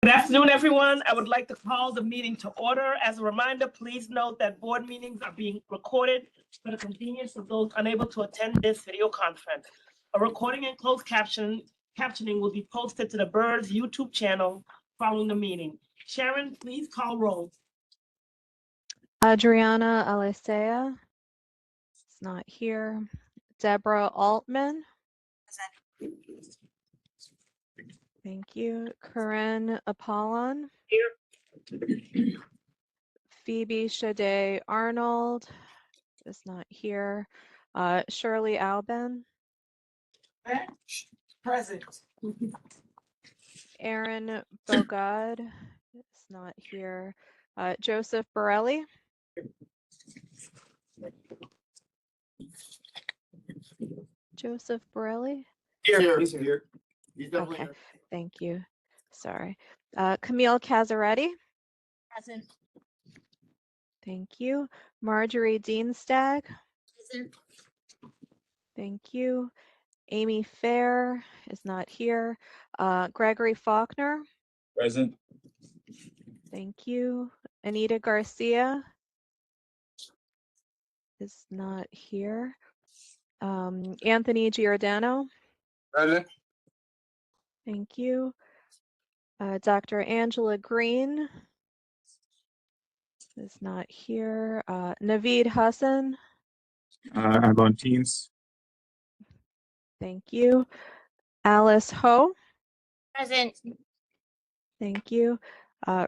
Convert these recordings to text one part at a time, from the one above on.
Good afternoon, everyone. I would like to call the meeting to order. As a reminder, please note that board meetings are being recorded for the convenience of those unable to attend this video conference. A recording and closed captioning will be posted to the BERS YouTube channel following the meeting. Sharon, please call roll. Adriana Alicea is not here. Deborah Altman. Thank you. Corinne Apollon. Here. Phoebe Shade Arnold is not here. Shirley Albin. Present. Aaron Bogad is not here. Joseph Borelli. Joseph Borelli. Here. He's here. He's definitely Okay, here. thank you. Sorry. Camille Cazaretti. Present. Thank you. Marjorie Dienstag. Present. Thank you. Amy Fair is not here. Gregory Faulkner. Present. Thank you. Anita Garcia is not here. Anthony Giordano. Present. Thank you. Dr. Angela Green is not here. Naveed Hassan. I'm on Teams. Thank you. Alice Ho. Present. Thank you.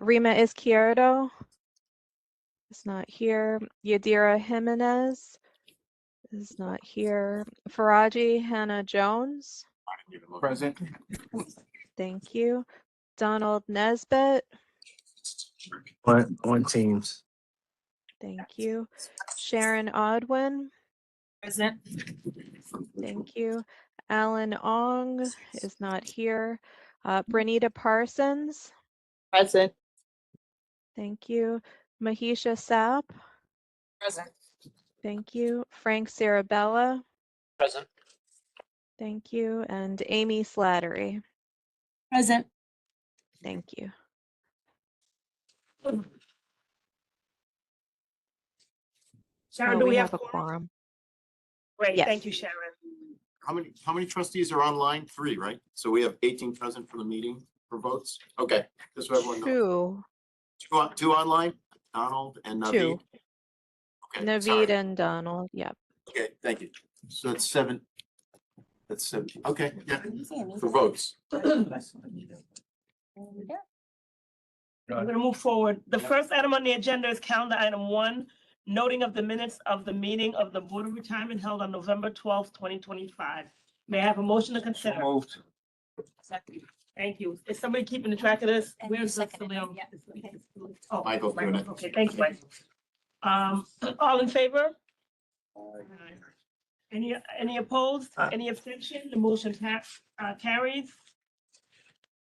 Rima Izquierdo is not here. Yadira Jimenez is not here. Faraji Hannah Jones. Present. Thank you. Donald Nesbitt. On Teams. Thank you. Sharon Odwin. Present. Thank you. Alan Ong is not here. Brenita Parsons. Present. Thank you. Mahisha Sapp. Present. Thank you. Frank Sarabella. Present. Thank you. And Amy Slattery. Present. Thank you. Sharon, do we have a quorum? quorum? Great, Yes. thank you, Sharon. How many trustees are online? 3, right? So we have 18 present for the meeting for votes. Okay, just so everyone knows. Two online, Donald and Naveed. Two. Okay, Naveed sorry. and Donald. Yep. Okay, thank you. So that's 7. That's 7. Okay, yeah, for votes. I'm going to move forward. The first item on the agenda is calendar item 1, noting of the minutes of the meeting of the Board of Retirement held on November 12th, 2025. May I have a motion to consider? Moved. Second. Thank you. Is somebody keeping the track of this? And Where's you the seconded it, Leon? yeah, okay. Oh, Michael's doing it. Okay, thank you, Mike. All in favor? Any opposed? Any abstention? The motion carries.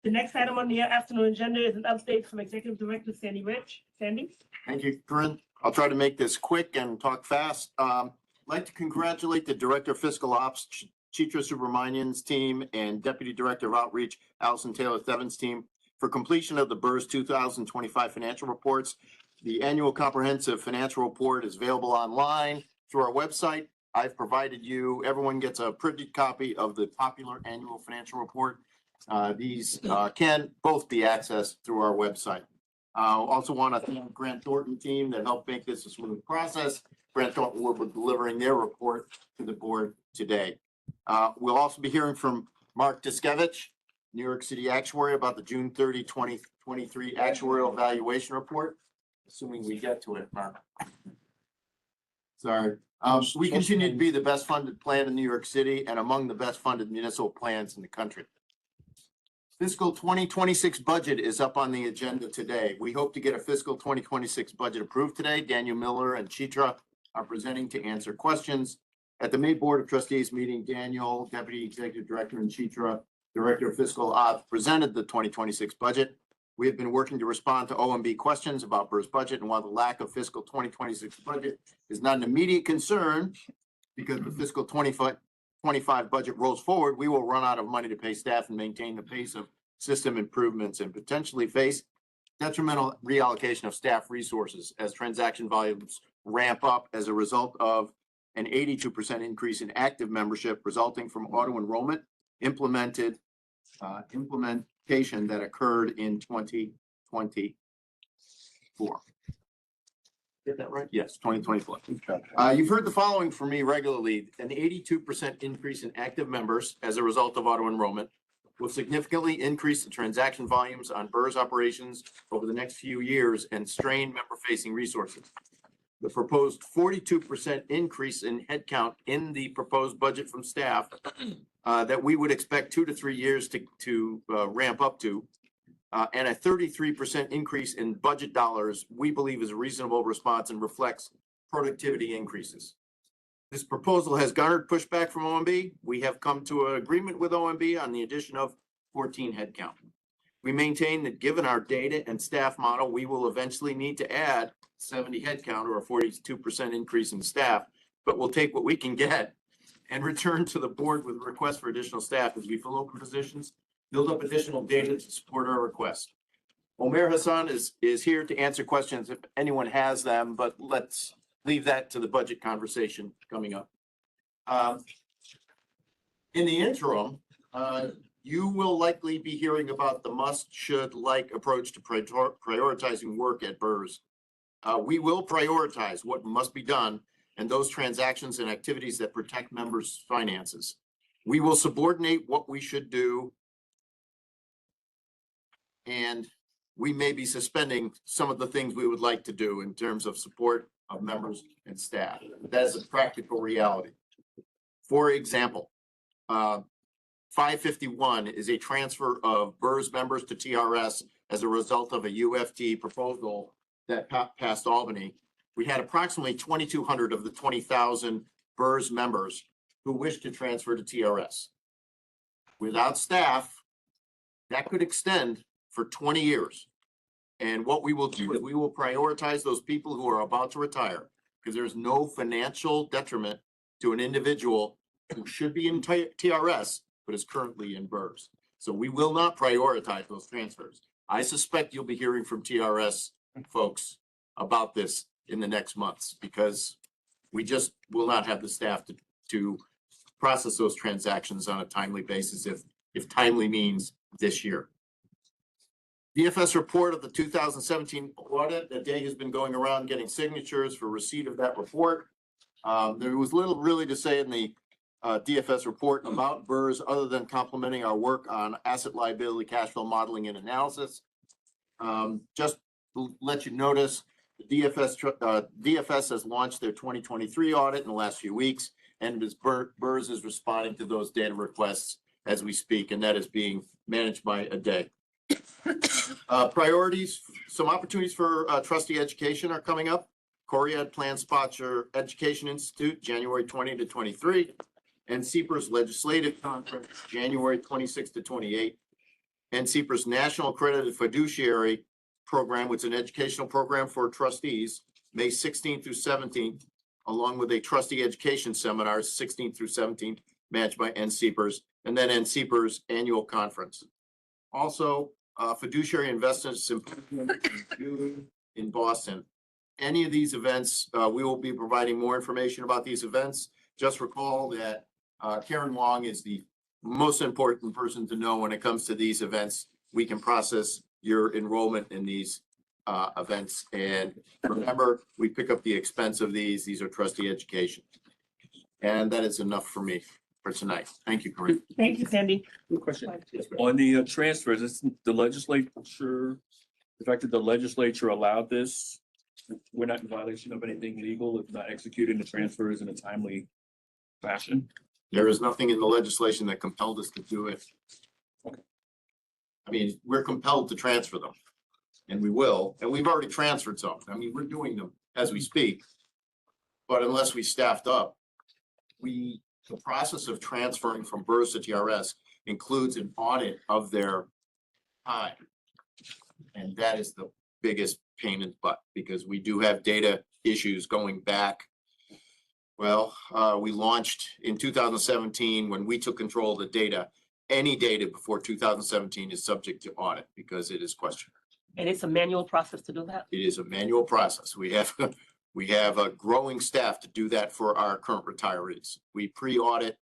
The next item on the afternoon agenda is an update from Executive Director Sandy Rich. Sandy? Thank you, Corinne. I'll try to make this quick and talk fast. I'd like to congratulate the Director of Fiscal Ops, Chitra Subramanian's team, and Deputy Director of Outreach, Allison Taylor-Thevens' team, for completion of the BERS 2025 financial reports. The annual comprehensive financial report is available online through our website. I've provided you, everyone gets a printed copy of the popular annual financial report. These can both be accessed through our website. Also want to thank Grant Thornton team that helped make this a smooth process. Grant Thornton will be delivering their report to the board today. We'll also be hearing from Mark Diskevich, New York City Actuary, about the June 30, 2023 actuarial valuation report, assuming we get to it, Mark. Sorry. We continue to be the best funded plan in New York City and among the best funded municipal plans in the country. Fiscal 2026 budget is up on the agenda today. We hope to get a fiscal 2026 budget approved today. Daniel Miller and Chitra are presenting to answer questions. At the May Board of Trustees meeting, Daniel, Deputy Executive Director, and Chitra, Director of Fiscal Ops, presented the 2026 budget. We have been working to respond to OMB questions about BERS budget, and while the lack of fiscal 2026 budget is not an immediate concern because the fiscal 25 budget rolls forward, we will run out of money to pay staff and maintain the pace of system improvements, and potentially face detrimental reallocation of staff resources as transaction volumes ramp up as a result of an 82% increase in active membership resulting from auto enrollment implementation that occurred in 2024. Get that right? Yes, 2024. You've heard the following from me regularly: an 82% increase in active members as a result of auto enrollment will significantly increase the transaction volumes on BERS operations over the next few years and strain member-facing resources. The proposed 42% increase in headcount in the proposed budget from staff that we would expect 2 to 3 years to ramp up to, and a 33% increase in budget dollars, we believe is a reasonable response and reflects productivity increases. This proposal has garnered pushback from OMB. We have come to an agreement with OMB on the addition of 14 headcount. We maintain that given our data and staff model, we will eventually need to add 70 headcount or a 42% increase in staff, but we'll take what we can get and return to the board with requests for additional staff as we fill open positions, build up additional data to support our request. Omer Hassan is here to answer questions if anyone has them, but let's leave that to the budget conversation coming up. In the interim, you will likely be hearing about the must, should, like approach to prioritizing work at BERS. We will prioritize what must be done and those transactions and activities that protect members' finances. We will subordinate what we should do, and we may be suspending some of the things we would like to do in terms of support of members and staff. That is a practical reality. For example, 551 is a transfer of BERS members to TRS as a result of a UFT proposal that passed Albany. We had approximately 2,200 of the 20,000 BERS members who wish to transfer to TRS. Without staff, that could extend for 20 years. And what we will do is we will prioritize those people who are about to retire, because there's no financial detriment to an individual who should be in TRS, but is currently in BERS. So we will not prioritize those transfers. I suspect you'll be hearing from TRS folks about this in the next months, because we just will not have the staff to process those transactions on a timely basis, if timely means this year. DFS report of the 2017 audit. That day has been going around getting signatures for receipt of that report. There was little really to say in the DFS report about BERS other than complimenting our work on asset liability cash flow modeling and analysis. Just to let you notice, the DFS has launched their 2023 audit in the last few weeks, and BERS is responding to those data requests as we speak, and that is being managed by a day. Priorities, some opportunities for trustee education are coming up. Coriad plans sponsor Education Institute, January 20 to 23, and NYCBERS Legislative Conference, January 26 to 28, and NYCBERS National Accredited Fiduciary Program, which is an educational program for trustees, May 16th through 17th, along with a trustee education seminar, 16th through 17th, managed by NYCBERS, and then NYCBERS Annual Conference. Also, Fiduciary Investment Symposium in Boston. Any of these events, we will be providing more information about these events. Just recall that Karen Wong is the most important person to know when it comes to these events. We can process your enrollment in these events. And remember, we pick up the expense of these. These are trustee education. And that is enough for me for tonight. Thank you, Corinne. Thank you, Sandy. Good question. On the transfers, isn't the legislature, the fact that the legislature allowed this, we're not in violation of anything illegal if not executing the transfers in a timely fashion? There is nothing in the legislation that compelled us to do it. Okay. I mean, we're compelled to transfer them, and we will, and we've already transferred some. I mean, we're doing them as we speak, but unless we staffed up, the process of transferring from BERS to TRS includes an audit of their time. And that is the biggest pain in the butt, because we do have data issues going back. Well, we launched in 2017 when we took control of the data. any data before 2017 is subject to audit because it is questioned. And it's a manual process to do that? It is a manual process. We have a growing staff to do that for our current retirees. We pre-audit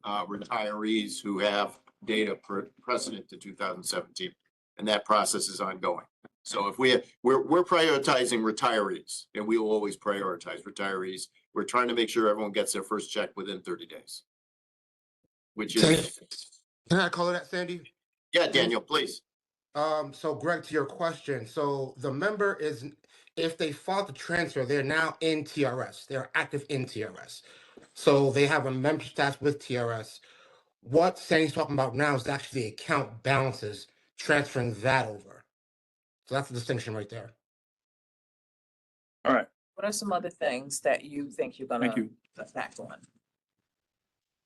retirees who have data precedent to 2017, and that process is ongoing. So if we're prioritizing retirees, and we will always prioritize retirees. We're trying to make sure everyone gets their first check within 30 days. Which is, Can I call it that, Sandy? yeah, Daniel, please. So Greg, to your question, so the member is, if they filed the transfer, they're now in TRS. They're active in TRS. So they have a membership status with TRS. What Sandy's talking about now is actually the account balances, transferring that over. So that's the distinction right there. All right, What are some other things that you think you're thank gonna you. attack on?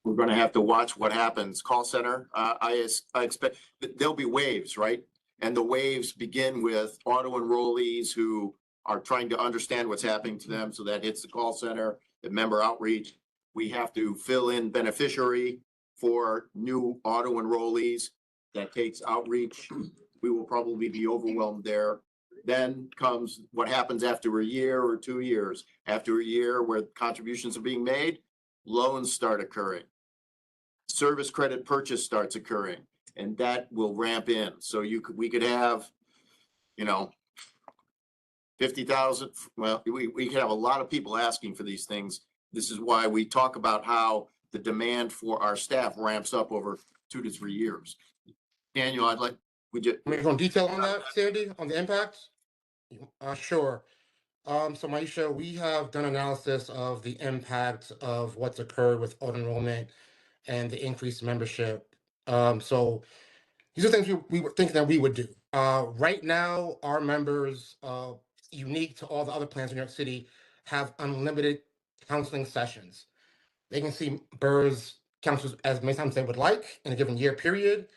We're gonna have to watch what happens. Call center, I expect there'll be waves, right? And the waves begin with auto enrollees who are trying to understand what's happening to them. So that hits the call center, the member outreach. We have to fill in beneficiary for new auto enrollees. That takes outreach. We will probably be overwhelmed there. Then comes what happens after a year or 2 years. After a year where contributions are being made, loans start occurring. Service credit purchase starts occurring, and that will ramp in. So we could have, 50,000. Well, we could have a lot of people asking for these things. This is why we talk about how the demand for our staff ramps up over 2 to 3 years. Daniel, Can we go in detail on that, Sandy, on the impacts? Sure. So Maisha, we have done analysis of the impact of what's occurred with auto enrollment and the increased membership. So these are things we were thinking that we would do. Right now, our members, unique to all the other plans in New York City, have unlimited counseling sessions. They can see BERS counselors as many times as they would like in a given year period.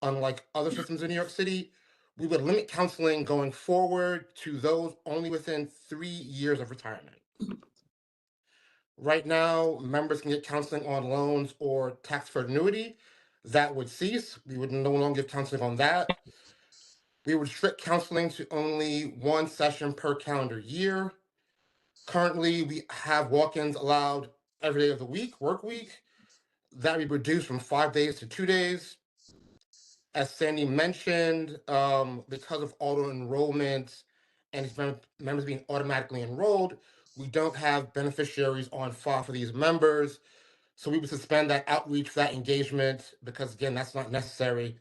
Unlike other systems in New York City, we would limit counseling going forward to those only within 3 years of retirement. Right now, members can get counseling on loans or tax-deferred annuity. That would cease. We would no longer give counseling on that. We would restrict counseling to only 1 session per calendar year. Currently, we have walk-ins allowed every day of the week, work week. That we reduced from 5 days to 2 days. As Sandy mentioned, because of auto enrollment and its members being automatically enrolled, we don't have beneficiaries on file for these members. So we would suspend that outreach, that engagement, because again, that's not necessary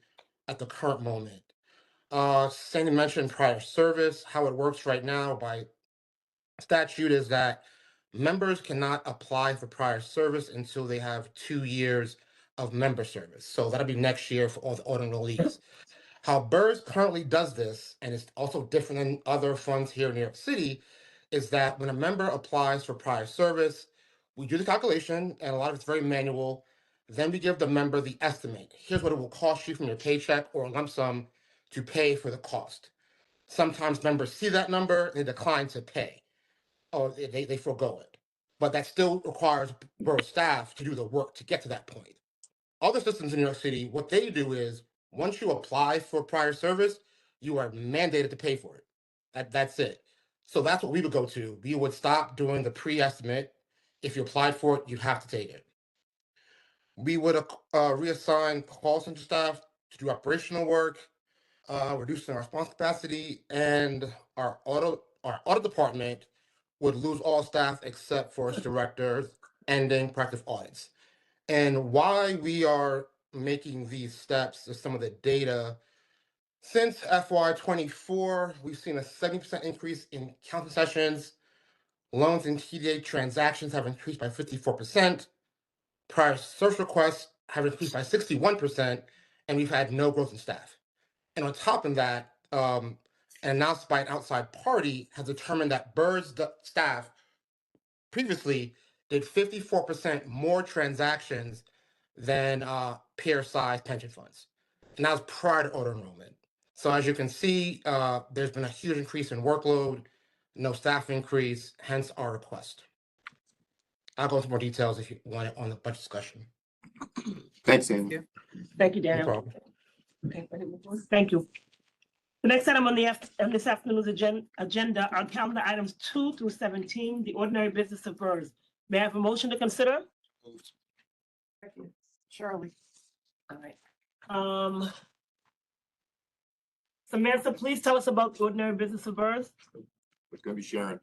at the current moment. Sandy mentioned prior service. How it works right now by statute is that members cannot apply for prior service until they have 2 years of member service. So that'll be next year for all the auto enrollees. How BERS currently does this, and it's also different than other funds here in New York City, is that when a member applies for prior service, we do the calculation, and a lot of it's very manual. Then we give the member the estimate. Here's what it will cost you from your paycheck or a lump sum to pay for the cost. Sometimes members see that number, they decline to pay, or they forego it. But that still requires BERS staff to do the work to get to that point. Other systems in New York City, what they do is, once you apply for prior service, you are mandated to pay for it. That's it. So that's what we would go to. We would stop doing the pre-estimate. If you applied for it, you'd have to take it. We would reassign call center staff to do operational work, reducing our response capacity, and our audit department would lose all staff except for its directors, ending practice audits. And why we are making these steps is some of the data. Since FY24, we've seen a 70% increase in counseling sessions. Loans and TDA transactions have increased by 54%. Prior search requests have increased by 61%, and we've had no growth in staff. And on top of that, an analysis by an outside party has determined that BERS staff previously did 54% more transactions than peer-sized pension funds. And that was prior to auto enrollment. So as you can see, there's been a huge increase in workload, no staff increase, hence our request. I'll go into more details if you want it on the budget discussion. Thanks, Andy. Thank you, No Daniel. problem. Okay, ready to move on? Thank you. The next item on this afternoon's agenda are calendar items 2 through 17, the ordinary business of BERS. May I have a motion to consider? Shirley. All right. Samantha, please tell us about the ordinary business of BERS. It's gonna be Sharon.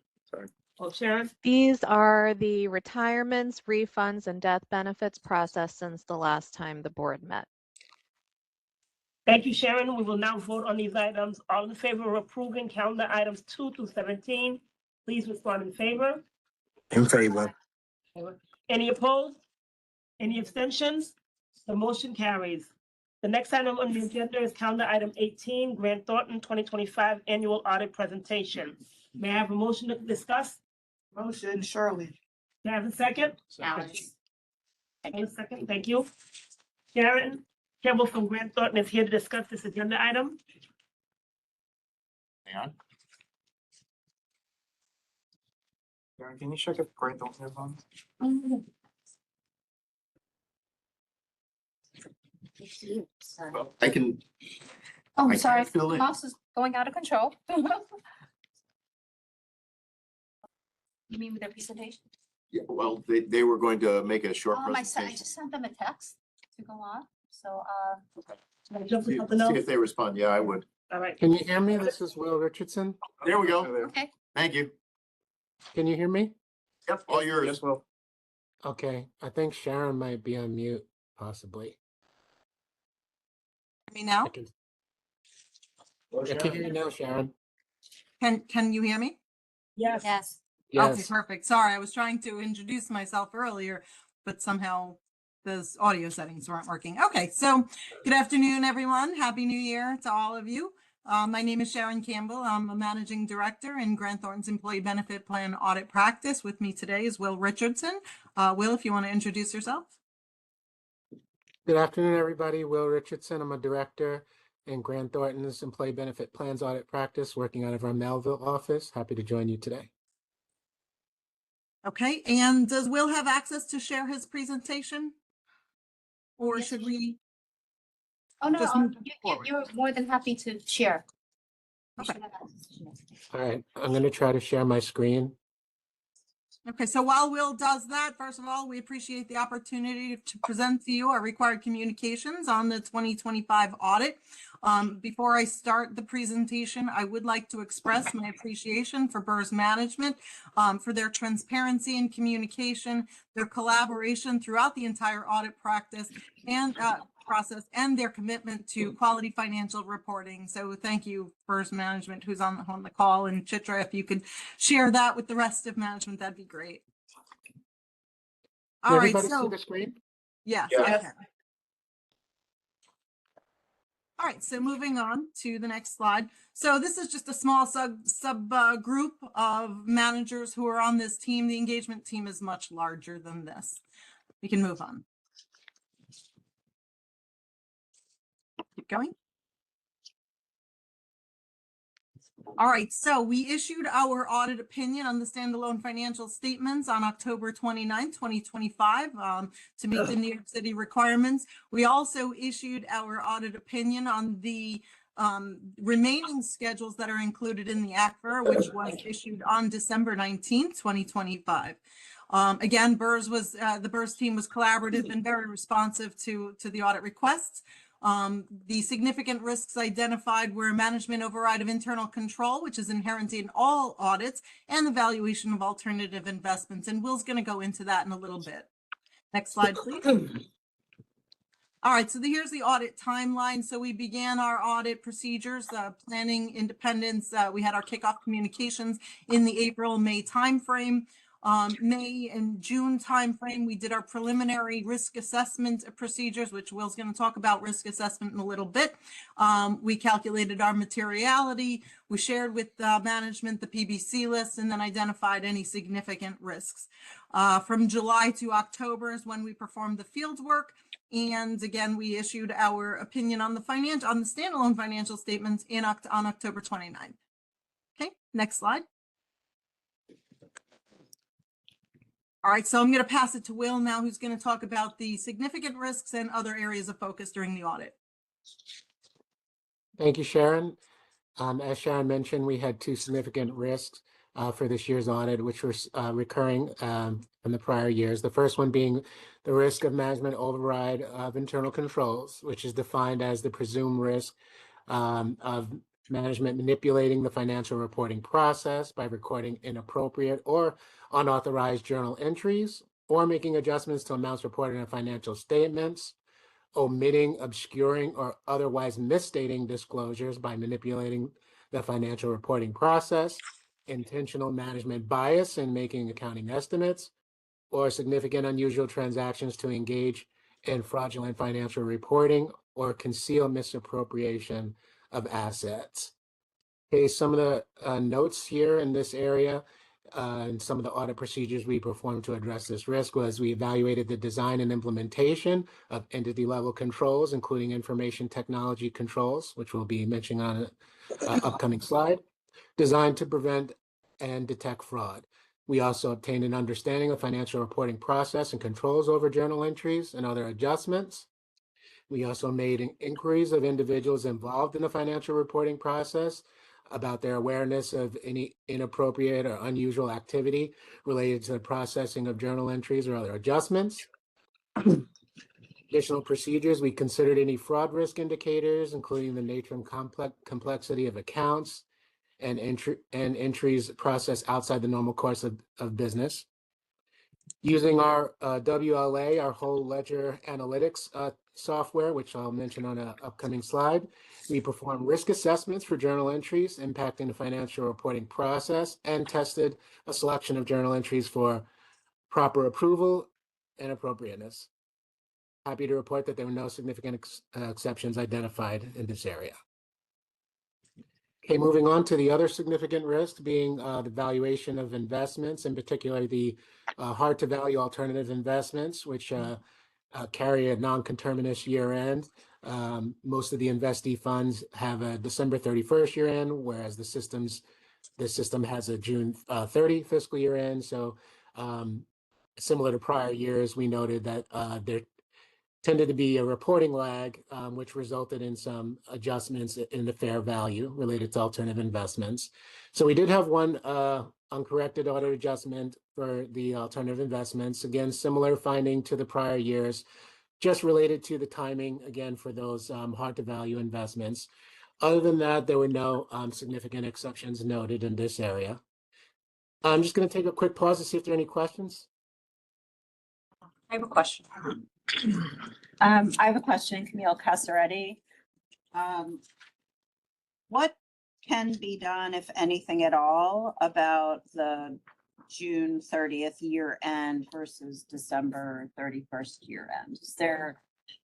Oh, Sharon? These are the retirements, refunds, and death benefits processed since the last time the board met. Thank you, Sharon. We will now vote on these items. All in favor of approving calendar items 2 through 17, please respond in favor. In favor. Any opposed? Any abstentions? The motion carries. The next item on the agenda is calendar item 18, Grant Thornton 2025 Annual Audit Presentation. May I have a motion to discuss? Motion, Shirley. May I have a second? Alex. A second, thank you. Sharon Campbell from Grant Thornton is here to discuss this agenda item. Hang on. Karen, can you check if Grant don't have on? I can, Oh, I I'm sorry, can't fill in. mouse is going out of control. You mean with their presentation? yeah, well, they were going to make a short I presentation. just sent them a text to go on, so, Can I jump to See something else? if they respond. Yeah, I would. All right. Can you hear me? This is Will Richardson. There we go. okay. Thank you. Can you hear me? Yep, all yours. Yes, well. Okay, I think Sharon might be on mute, possibly. Me now? I can hear you now, Sharon. Can you hear me? Yes. Yes. Okay, Yes. perfect. Sorry, I was trying to introduce myself earlier, but somehow those audio settings weren't working. Okay, so good afternoon, everyone. Happy New Year to all of you. My name is Sharon Campbell. I'm a managing director in Grant Thornton's Employee Benefit Plan Audit Practice. With me today is Will Richardson. Will, if you want to introduce yourself. Good afternoon, everybody. Will Richardson. I'm a director in Grant Thornton's Employee Benefit Plans Audit Practice, working out of our Melville office. Happy to join you today. Okay, and does Will have access to share his presentation? Or Yes, should we- we? Oh, no, Just move forward. you're more than happy to share. You Okay. should have access to share. All right, I'm going to try to share my screen. Okay, so while Will does that, first of all, we appreciate the opportunity to present to you our required communications on the 2025 audit. Before I start the presentation, I would like to express my appreciation for BERS management, for their transparency and communication, their collaboration throughout the entire audit practice and process, and their commitment to quality financial reporting. So thank you, BERS management, who's on the call, and Chitra, if you could share that with the rest of management, that'd be great. Can All right, everybody see so the screen? yes, Yeah. I can. All right, so moving on to the next slide. So this is just a small sub group of managers who are on this team. The engagement team is much larger than this. We can move on. Keep going. All right, so we issued our audit opinion on the standalone financial statements on October 29, 2025, to meet the New York City requirements. We also issued our audit opinion on the remaining schedules that are included in the ACFR, which was issued on December 19, 2025. Again, the BERS team was collaborative and very responsive to the audit requests. The significant risks identified were management override of internal control, which is inherent in all audits, and the valuation of alternative investments. And Will's going to go into that in a little bit. Next slide, please. All right, so here's the audit timeline. So we began our audit procedures, planning independence. We had our kickoff communications in the April-May timeframe. May and June timeframe, we did our preliminary risk assessment procedures, which Will's going to talk about risk assessment in a little bit. We calculated our materiality. We shared with management the PBC list and then identified any significant risks. From July to October is when we performed the field work. And again, we issued our opinion on the standalone financial statements on October 29th. Okay, next slide. All right, so I'm going to pass it to Will now, who's going to talk about the significant risks and other areas of focus during the audit. Thank you, Sharon. As Sharon mentioned, we had two significant risks for this year's audit, which were recurring from the prior years. The first one being the risk of management override of internal controls, which is defined as the presumed risk of management manipulating the financial reporting process by recording inappropriate or unauthorized journal entries or making adjustments to amounts reported in financial statements, omitting, obscuring, or otherwise misstating disclosures by manipulating the financial reporting process, intentional management bias in making accounting estimates, or significant unusual transactions to engage in fraudulent financial reporting or conceal misappropriation of assets. Okay, some of the notes here in this area and some of the audit procedures we performed to address this risk was we evaluated the design and implementation of entity level controls, including information technology controls, which we'll be mentioning on an upcoming slide, designed to prevent and detect fraud. We also obtained an understanding of financial reporting process and controls over journal entries and other adjustments. We also made inquiries of individuals involved in the financial reporting process about their awareness of any inappropriate or unusual activity related to the processing of journal entries or other adjustments. Additional procedures, we considered any fraud risk indicators, including the nature and complexity of accounts and entries processed outside the normal course of business. Using our WLA, our whole ledger analytics software, which I'll mention on an upcoming slide, we performed risk assessments for journal entries impacting the financial reporting process and tested a selection of journal entries for proper approval and appropriateness. Happy to report that there were no significant exceptions identified in this area. Okay, moving on to the other significant risk being the valuation of investments, in particular the hard to value alternative investments, which carry a non-conterminous year end. Most of the investee funds have a December 31st year end, whereas the system has a June 30 fiscal year end. So similar to prior years, we noted that there tended to be a reporting lag, which resulted in some adjustments in the fair value related to alternative investments. So we did have one uncorrected audit adjustment for the alternative investments. Again, similar finding to the prior years, just related to the timing, again, for those hard to value investments. Other than that, there were no significant exceptions noted in this area. I'm just going to take a quick pause to see if there are any questions. I have a question. I have a question, Camille Casaretti. What can be done, if anything at all, about the June 30th year end versus December 31st year end? Is there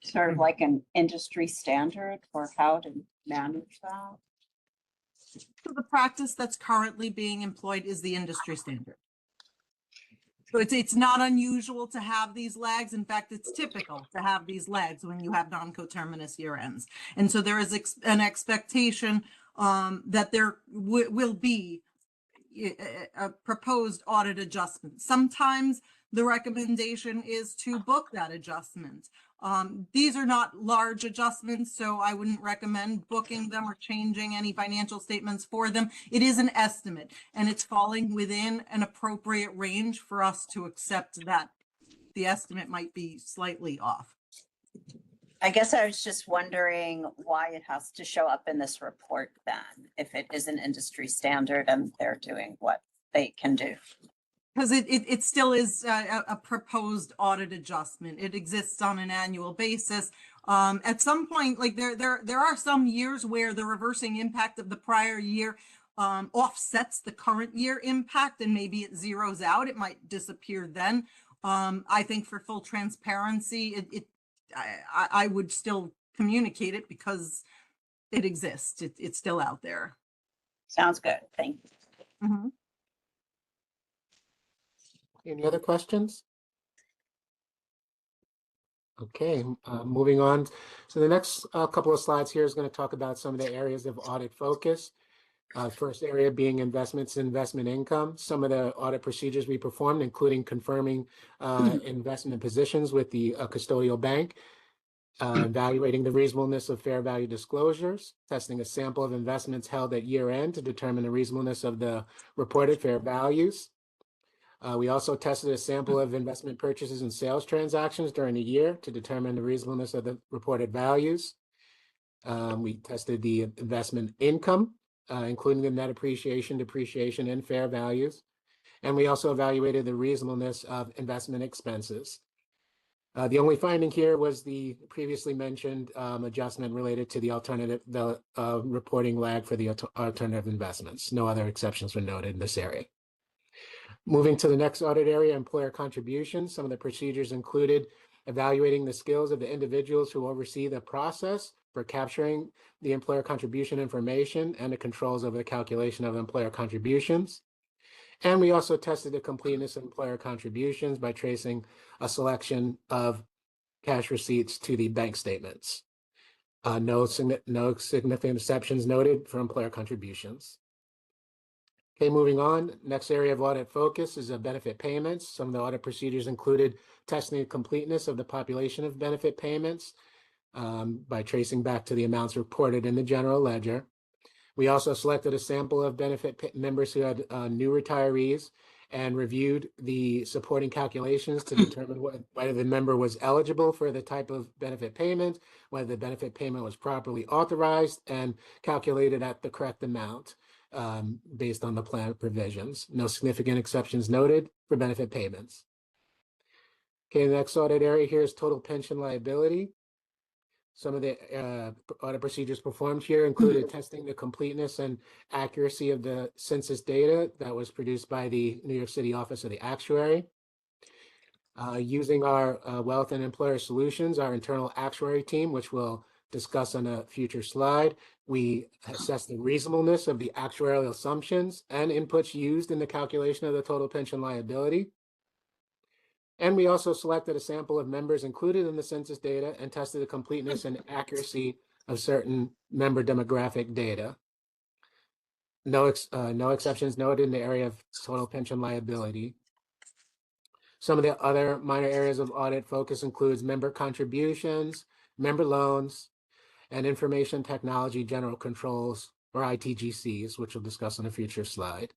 sort of like an industry standard for how to manage that? So the practice that's currently being employed is the industry standard. So it's not unusual to have these lags. In fact, it's typical to have these lags when you have non-coterminous year ends. And so there is an expectation that there will be a proposed audit adjustment. Sometimes the recommendation is to book that adjustment. These are not large adjustments, so I wouldn't recommend booking them or changing any financial statements for them. It is an estimate, and it's falling within an appropriate range for us to accept that the estimate might be slightly off. I guess I was just wondering why it has to show up in this report then, if it is an industry standard and they're doing what they can do. Because it still is a proposed audit adjustment. It exists on an annual basis. At some point, like there are some years where the reversing impact of the prior year offsets the current year impact, and maybe it zeroes out. It might disappear then. I think for full transparency, I would still communicate it because it exists. It's still out there. Sounds good. Thank you. Mm-hmm. Any other questions? Okay, moving on. So the next couple of slides here is going to talk about some of the areas of audit focus. First area being investments, investment income. Some of the audit procedures we performed, including confirming investment positions with the custodial bank, evaluating the reasonableness of fair value disclosures, testing a sample of investments held at year end to determine the reasonableness of the reported fair values. We also tested a sample of investment purchases and sales transactions during the year to determine the reasonableness of the reported values. We tested the investment income, including the net appreciation, depreciation, and fair values. And we also evaluated the reasonableness of investment expenses. The only finding here was the previously mentioned adjustment related to the reporting lag for the alternative investments. No other exceptions were noted in this area. Moving to the next audit area, employer contributions. Some of the procedures included evaluating the skills of the individuals who oversee the process for capturing the employer contribution information and the controls over the calculation of employer contributions. And we also tested the completeness of employer contributions by tracing a selection of cash receipts to the bank statements. No significant exceptions noted for employer contributions. Okay, moving on. Next area of audit focus is benefit payments. Some of the audit procedures included testing the completeness of the population of benefit payments by tracing back to the amounts reported in the general ledger. We also selected a sample of benefit members who had new retirees and reviewed the supporting calculations to determine whether the member was eligible for the type of benefit payment, whether the benefit payment was properly authorized and calculated at the correct amount based on the plan provisions. No significant exceptions noted for benefit payments. Okay, the next audit area here is total pension liability. Some of the audit procedures performed here included testing the completeness and accuracy of the census data that was produced by the New York City Office of the Actuary. Using our Wealth and Employer Solutions, our internal actuary team, which we'll discuss on a future slide, we assessed the reasonableness of the actuarial assumptions and inputs used in the calculation of the total pension liability. And we also selected a sample of members included in the census data and tested the completeness and accuracy of certain member demographic data. No exceptions noted in the area of total pension liability. Some of the other minor areas of audit focus includes member contributions, member loans, and information technology general controls, or ITGCs, which we'll discuss on a future slide.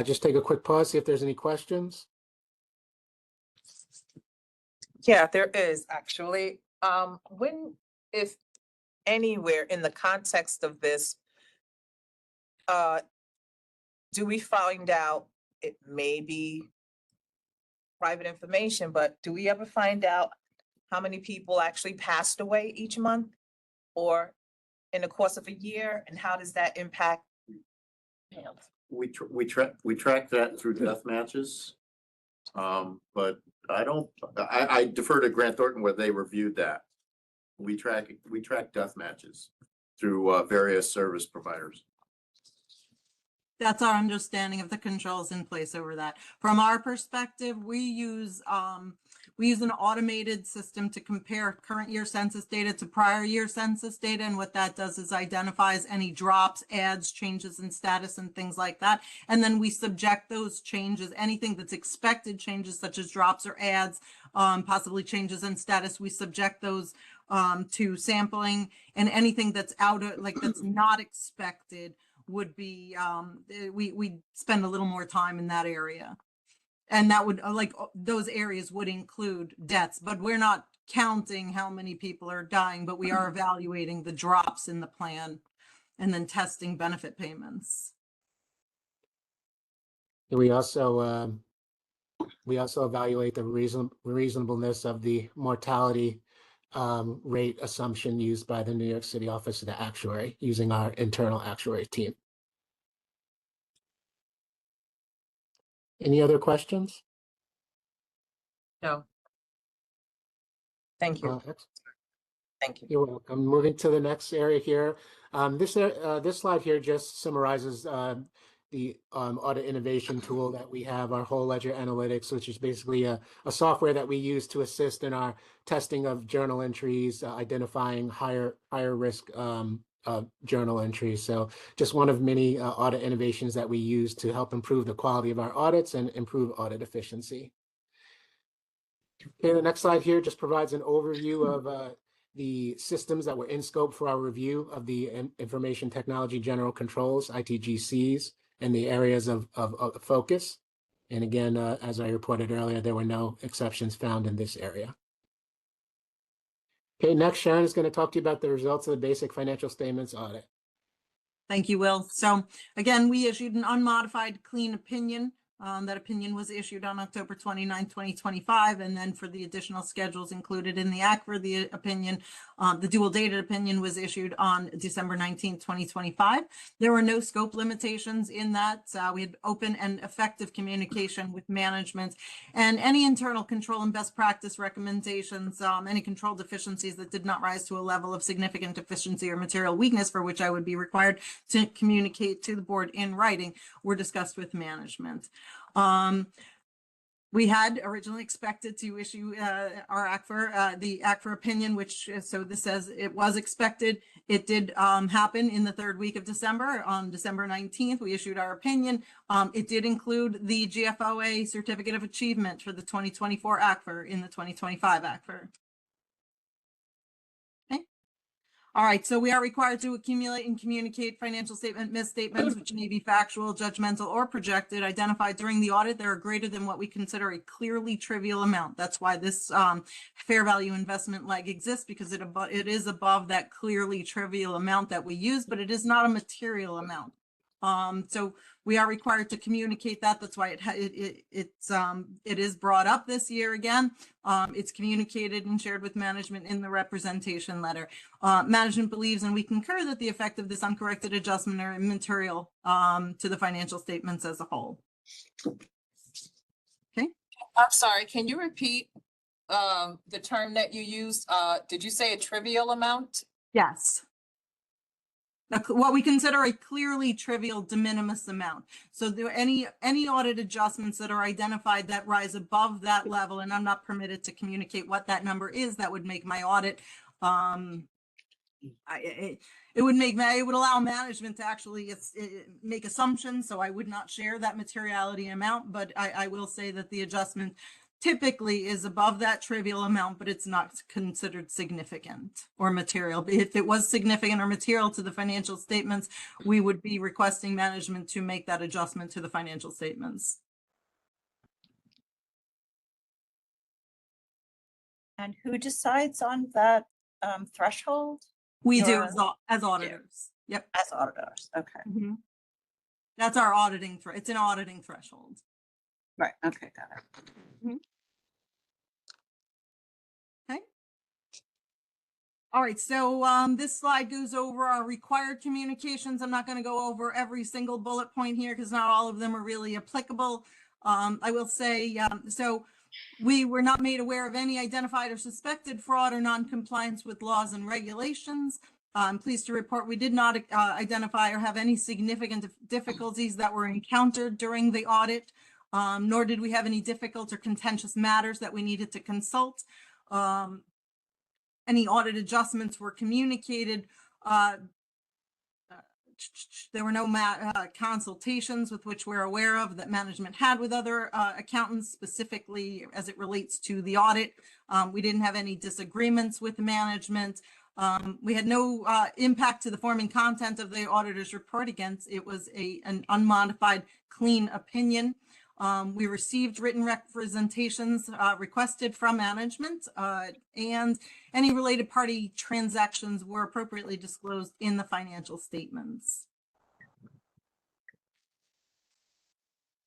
Just take a quick pause, see if there's any questions. Yeah, there is actually. When, if anywhere in the context of this, do we find out it may be private information, but do we ever find out how many people actually passed away each month or in the course of a year? And how does that impact? We track that through death matches. But I defer to Grant Thornton where they reviewed that. We track death matches through various service providers. That's our understanding of the controls in place over that. From our perspective, we use an automated system to compare current year census data to prior year census data. And what that does is identifies any drops, adds, changes in status and things like that. And then we subject those changes, anything that's expected changes such as drops or adds, possibly changes in status, we subject those to sampling, and anything that's that's not expected would be, we spend a little more time in that area. And that would, those areas would include deaths, but we're not counting how many people are dying, but we are evaluating the drops in the plan and then testing benefit payments. We also evaluate the reasonableness of the mortality rate assumption used by the New York City Office of the Actuary using our internal actuary team. Any other questions? No. Thank you. Thank you. You're welcome. Moving to the next area here. This slide here just summarizes the audit innovation tool that we have, our whole ledger analytics, which is basically a software that we use to assist in our testing of journal entries, identifying higher risk journal entries. So just one of many audit innovations that we use to help improve the quality of our audits and improve audit efficiency. Okay, the next slide here just provides an overview of the systems that were in scope for our review of the Information Technology General Controls, ITGCs, and the areas of focus. And again, as I reported earlier, there were no exceptions found in this area. Okay, next, Sharon is going to talk to you about the results of the basic financial statements audit. Thank you, Will. So again, we issued an unmodified clean opinion. That opinion was issued on October 29, 2025. And then for the additional schedules included in the act for the opinion, the dual dated opinion was issued on December 19, 2025. There were no scope limitations in that. We had open and effective communication with management, and any internal control and best practice recommendations, any control deficiencies that did not rise to a level of significant deficiency or material weakness for which I would be required to communicate to the board in writing, were discussed with management. We had originally expected to issue our ACFR, the ACFR opinion, which, so this says it was expected. It did happen in the third week of December. On December 19th, we issued our opinion. It did include the GFOA Certificate of Achievement for the 2024 ACFR in the 2025 ACFR. All right, so we are required to accumulate and communicate financial statement misstatements, which may be factual, judgmental, or projected, identified during the audit. They are greater than what we consider a clearly trivial amount. That's why this fair value investment leg exists, because it is above that clearly trivial amount that we use, but it is not a material amount. So we are required to communicate that. That's why it is brought up this year again. It's communicated and shared with management in the representation letter. Management believes, and we concur, that the effect of this uncorrected adjustment are immaterial to the financial statements as a whole. Okay. I'm sorry, can you repeat the term that you used? Did you say a trivial amount? Yes. What we consider a clearly trivial de minimis amount. So there any audit adjustments that are identified that rise above that level, and I'm not permitted to communicate what that number is, that would make my audit, it would allow management to actually make assumptions. So I would not share that materiality amount, but I will say that the adjustment typically is above that trivial amount, but it's not considered significant or material. If it was significant or material to the financial statements, we would be requesting management to make that adjustment to the financial statements. And who decides on that threshold? We do as auditors. Yep. As auditors, okay. Mm-hmm. That's our auditing, it's an auditing threshold. Right, okay, got it. Mm-hmm. Okay. All right, so this slide goes over our required communications. I'm not going to go over every single bullet point here because not all of them are really applicable. I will say, so we were not made aware of any identified or suspected fraud or non-compliance with laws and regulations. I'm pleased to report we did not identify or have any significant difficulties that were encountered during the audit, nor did we have any difficult or contentious matters that we needed to consult. Any audit adjustments were communicated. There were no consultations with which we're aware of that management had with other accountants, specifically as it relates to the audit. We didn't have any disagreements with management. We had no impact to the form and content of the auditor's report. Again, it was an unmodified, clean opinion. We received written representations requested from management, and any related party transactions were appropriately disclosed in the financial statements.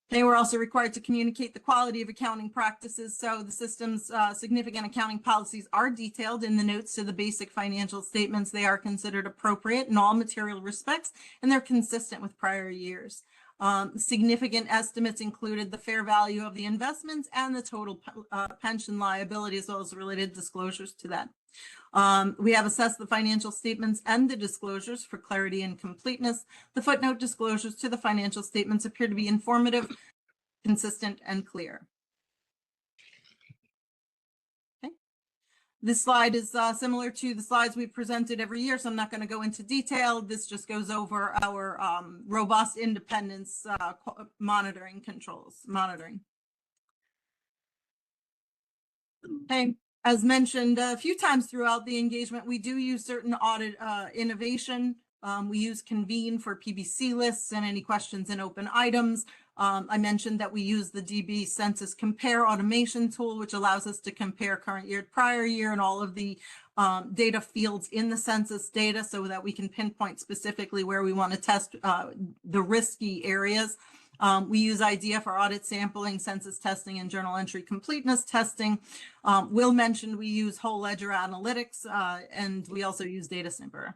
They were also required to communicate the quality of accounting practices. So the system's significant accounting policies are detailed in the notes to the basic financial statements. They are considered appropriate in all material respects, and they're consistent with prior years. Significant estimates included the fair value of the investments and the total pension liability, as well as related disclosures to that. We have assessed the financial statements and the disclosures for clarity and completeness. The footnote disclosures to the financial statements appear to be informative, consistent, and clear. Okay. This slide is similar to the slides we presented every year, so I'm not going to go into detail. This just goes over our robust independence monitoring. Okay, as mentioned a few times throughout the engagement, we do use certain audit innovation. We use Convene for PBC lists and any questions and open items. I mentioned that we use the DB Census Compare automation tool, which allows us to compare current year to prior year and all of the data fields in the census data so that we can pinpoint specifically where we want to test the risky areas. We use IDEA for audit sampling, census testing, and journal entry completeness testing. Will mentioned we use whole ledger analytics, and we also use Data Snipper.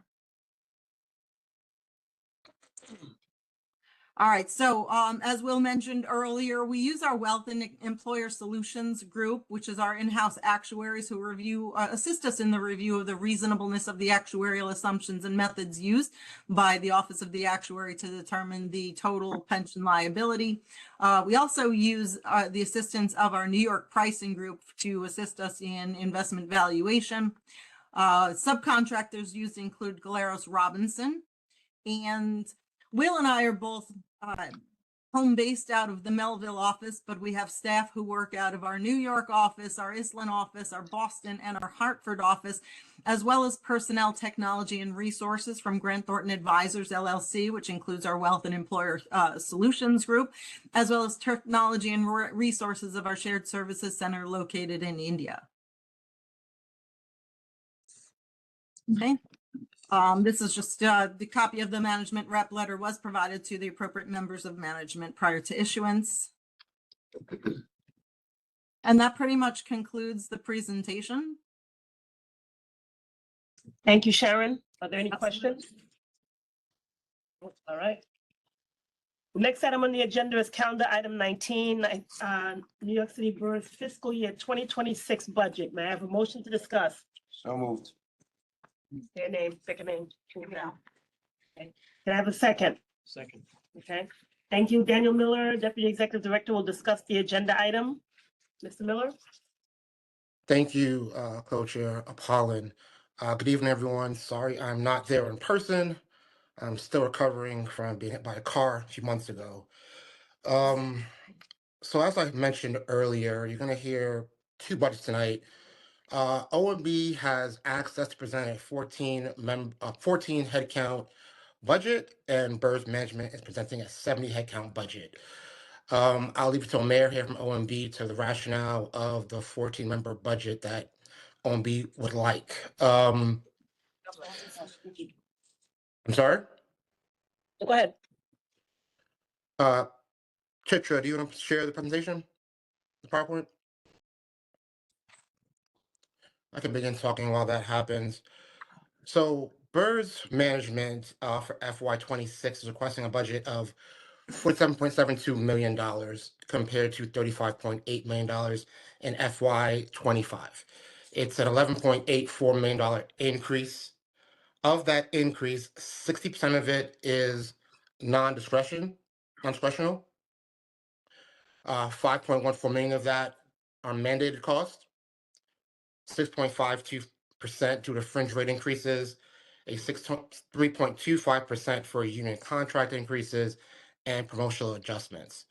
All right, so as Will mentioned earlier, we use our Wealth and Employer Solutions group, which is our in-house actuaries who assist us in the review of the reasonableness of the actuarial assumptions and methods used by the Office of the Actuary to determine the total pension liability. We also use the assistance of our New York pricing group to assist us in investment valuation. Subcontractors used include Galeros Robinson, and Will and I are both home based out of the Melville office, but we have staff who work out of our New York office, our Islin office, our Boston, and our Hartford office, as well as personnel, technology, and resources from Grant Thornton Advisors, LLC, which includes our Wealth and Employer Solutions group, as well as technology and resources of our Shared Services Center located in India. Okay. This is just the copy of the management rep letter was provided to the appropriate members of management prior to issuance. And that pretty much concludes the presentation. Thank you, Sharon. Are there any questions? All right. Next item on the agenda is calendar item 19, New York City BERS fiscal year 2026 budget. May I have a motion to discuss? So moved. Their name, pick a name. Okay. Can I have a second? Second. Okay, thank you. Daniel Miller, Deputy Executive Director, will discuss the agenda item. Mr. Miller? Thank you, Co-Chair Apollon. Good evening, everyone. Sorry I'm not there in person. I'm still recovering from being hit by a car a few months ago. So as I mentioned earlier, you're going to hear two budgets tonight. OMB has access to present a 14 headcount budget, and BERS Management is presenting a 70 headcount budget. I'll leave it to Mayor here from OMB to the rationale of the 14-member budget that OMB would like. I'm sorry? Go ahead. Chitra, do you want to share the presentation, the PowerPoint? I can begin talking while that happens. So BERS Management for FY26 is requesting a budget of $47.72 million compared to $35.8 million in FY25. It's an $11.84 million increase. Of that increase, 60% of it is non-discretional. 5.14 million of that are mandated costs. 6.52% due to fringe rate increases, a 3.25% for union contract increases, and promotional adjustments.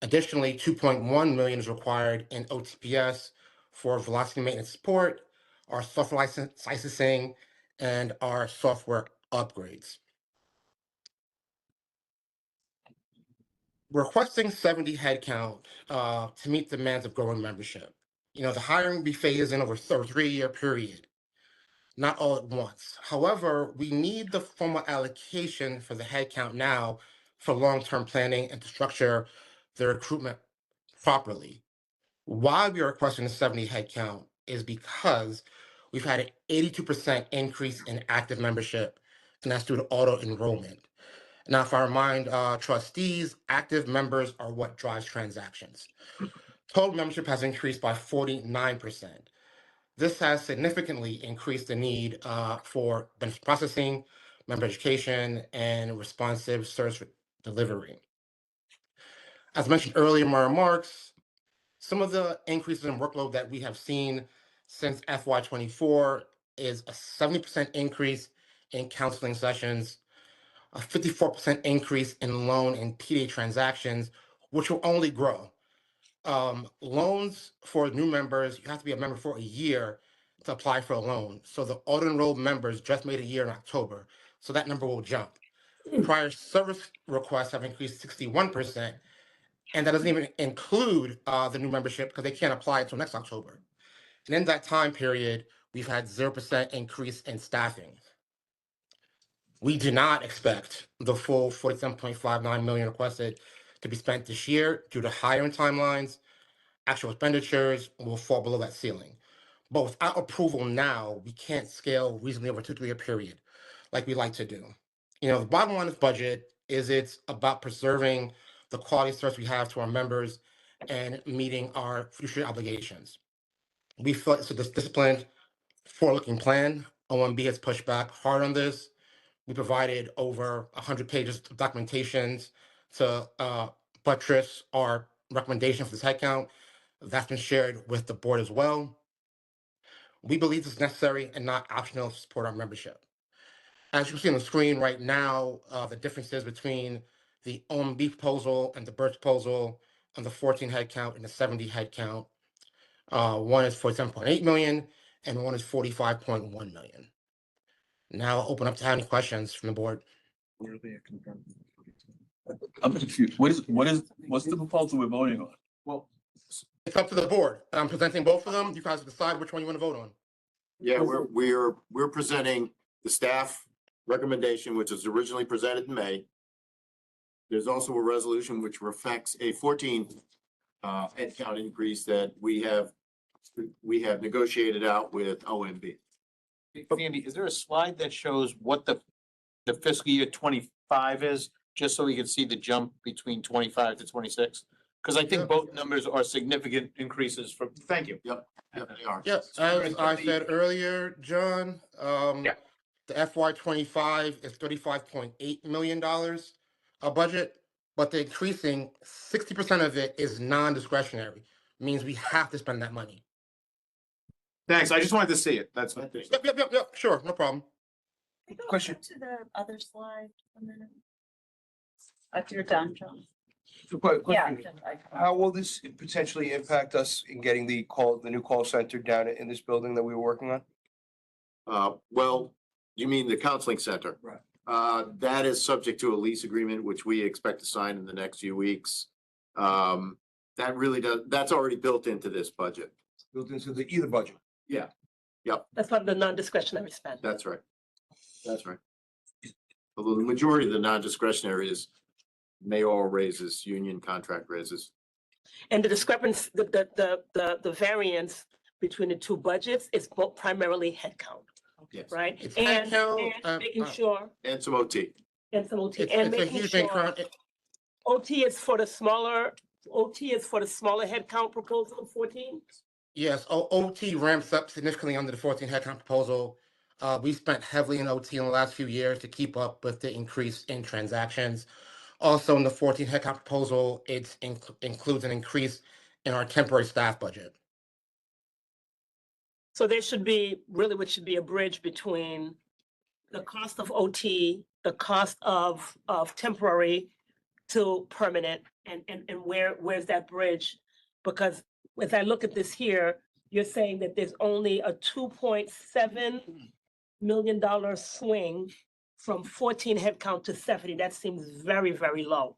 Additionally, 2.1 million is required in OTPS for velocity maintenance support, our software licensing, and our software upgrades. We're requesting 70 headcount to meet the demands of growing membership. The hiring will be phased in over a 3-year period, not all at once. However, we need the formal allocation for the headcount now for long-term planning and to structure the recruitment properly. Why we are requesting the 70 headcount is because we've had an 82% increase in active membership, and that's due to auto enrollment. Now, if I remind trustees, active members are what drives transactions. Total membership has increased by 49%. This has significantly increased the need for benefit processing, member education, and responsive service delivery. As mentioned earlier in my remarks, some of the increases in workload that we have seen since FY '24 is a 70% increase in counseling sessions, a 54% increase in loan and PDA transactions, which will only grow. Loans for new members, you have to be a member for a year to apply for a loan. So the auto-enrolled members just made a year in October, so that number will jump. Prior service requests have increased 61%, and that doesn't even include the new membership because they can't apply until next October. And in that time period, we've had 0% increase in staffing. We do not expect the full 47.59 million requested to be spent this year due to hiring timelines. Actual expenditures will fall below that ceiling. But without approval now, we can't scale reasonably over a 2-3 year period like we like to do. You know, the bottom line of this budget is it's about preserving the quality service we have to our members and meeting our fiduciary obligations. We feel it's a disciplined, forward-looking plan. OMB has pushed back hard on this. We provided over 100 pages of documentations to buttress our recommendation for this headcount. That's been shared with the board as well. We believe this is necessary and not optional to support our membership. As you can see on the screen right now, the differences between the OMB proposal and the BERS proposal on the 14 headcount and the 70 headcount. One is 47.8 million and one is 45.1 million. Now I'll open up to any questions from the board. Where are they confirmed? I'm confused. What's the proposal we're voting on? Well, it's up to the board. I'm presenting both of them. You guys decide which one you want to vote on. Yeah, we're presenting the staff recommendation, which was originally presented in May. There's also a resolution which reflects a 14 headcount increase that we have negotiated out with OMB. Andy, is there a slide that shows what the fiscal year 25 is, just so we can see the jump between 25 to 26? Because I think both numbers are significant increases from, thank you. Yep, they are. Yes, as I said earlier, John, the FY '25 is $35.8 million budget, but the increasing 60% of it is non-discretionary, means we have to spend that money. Thanks. I just wanted to see it. That's. Yep, sure, no problem. Question. To the other slide a minute. If you're done, John. Yeah. How will this potentially impact us in getting the new call center down in this building that we were working on? Well, you mean the counseling center? Right. That is subject to a lease agreement, which we expect to sign in the next few weeks. That's already built into this budget. Built into either budget? Yeah. Yep, That's part of the non-discretionary spend. that's right. That's right. Although the majority of the non-discretionary is mayoral raises, union contract raises. And the discrepancy, the variance between the two budgets is both primarily headcount, Yes. right? It's And headcount, making sure, And some OT. and some OT, It's and a making huge sure, increment. OT is for the smaller headcount proposal of 14? Yes, OT ramps up significantly under the 14 headcount proposal. We spent heavily in OT in the last few years to keep up with the increase in transactions. Also, in the 14 headcount proposal, it includes an increase in our temporary staff budget. So there should be, really what should be a bridge between the cost of OT, the cost of temporary to permanent, and where's that bridge? Because as I look at this here, you're saying that there's only a $2.7 million swing from 14 headcount to 70. That seems very, very low.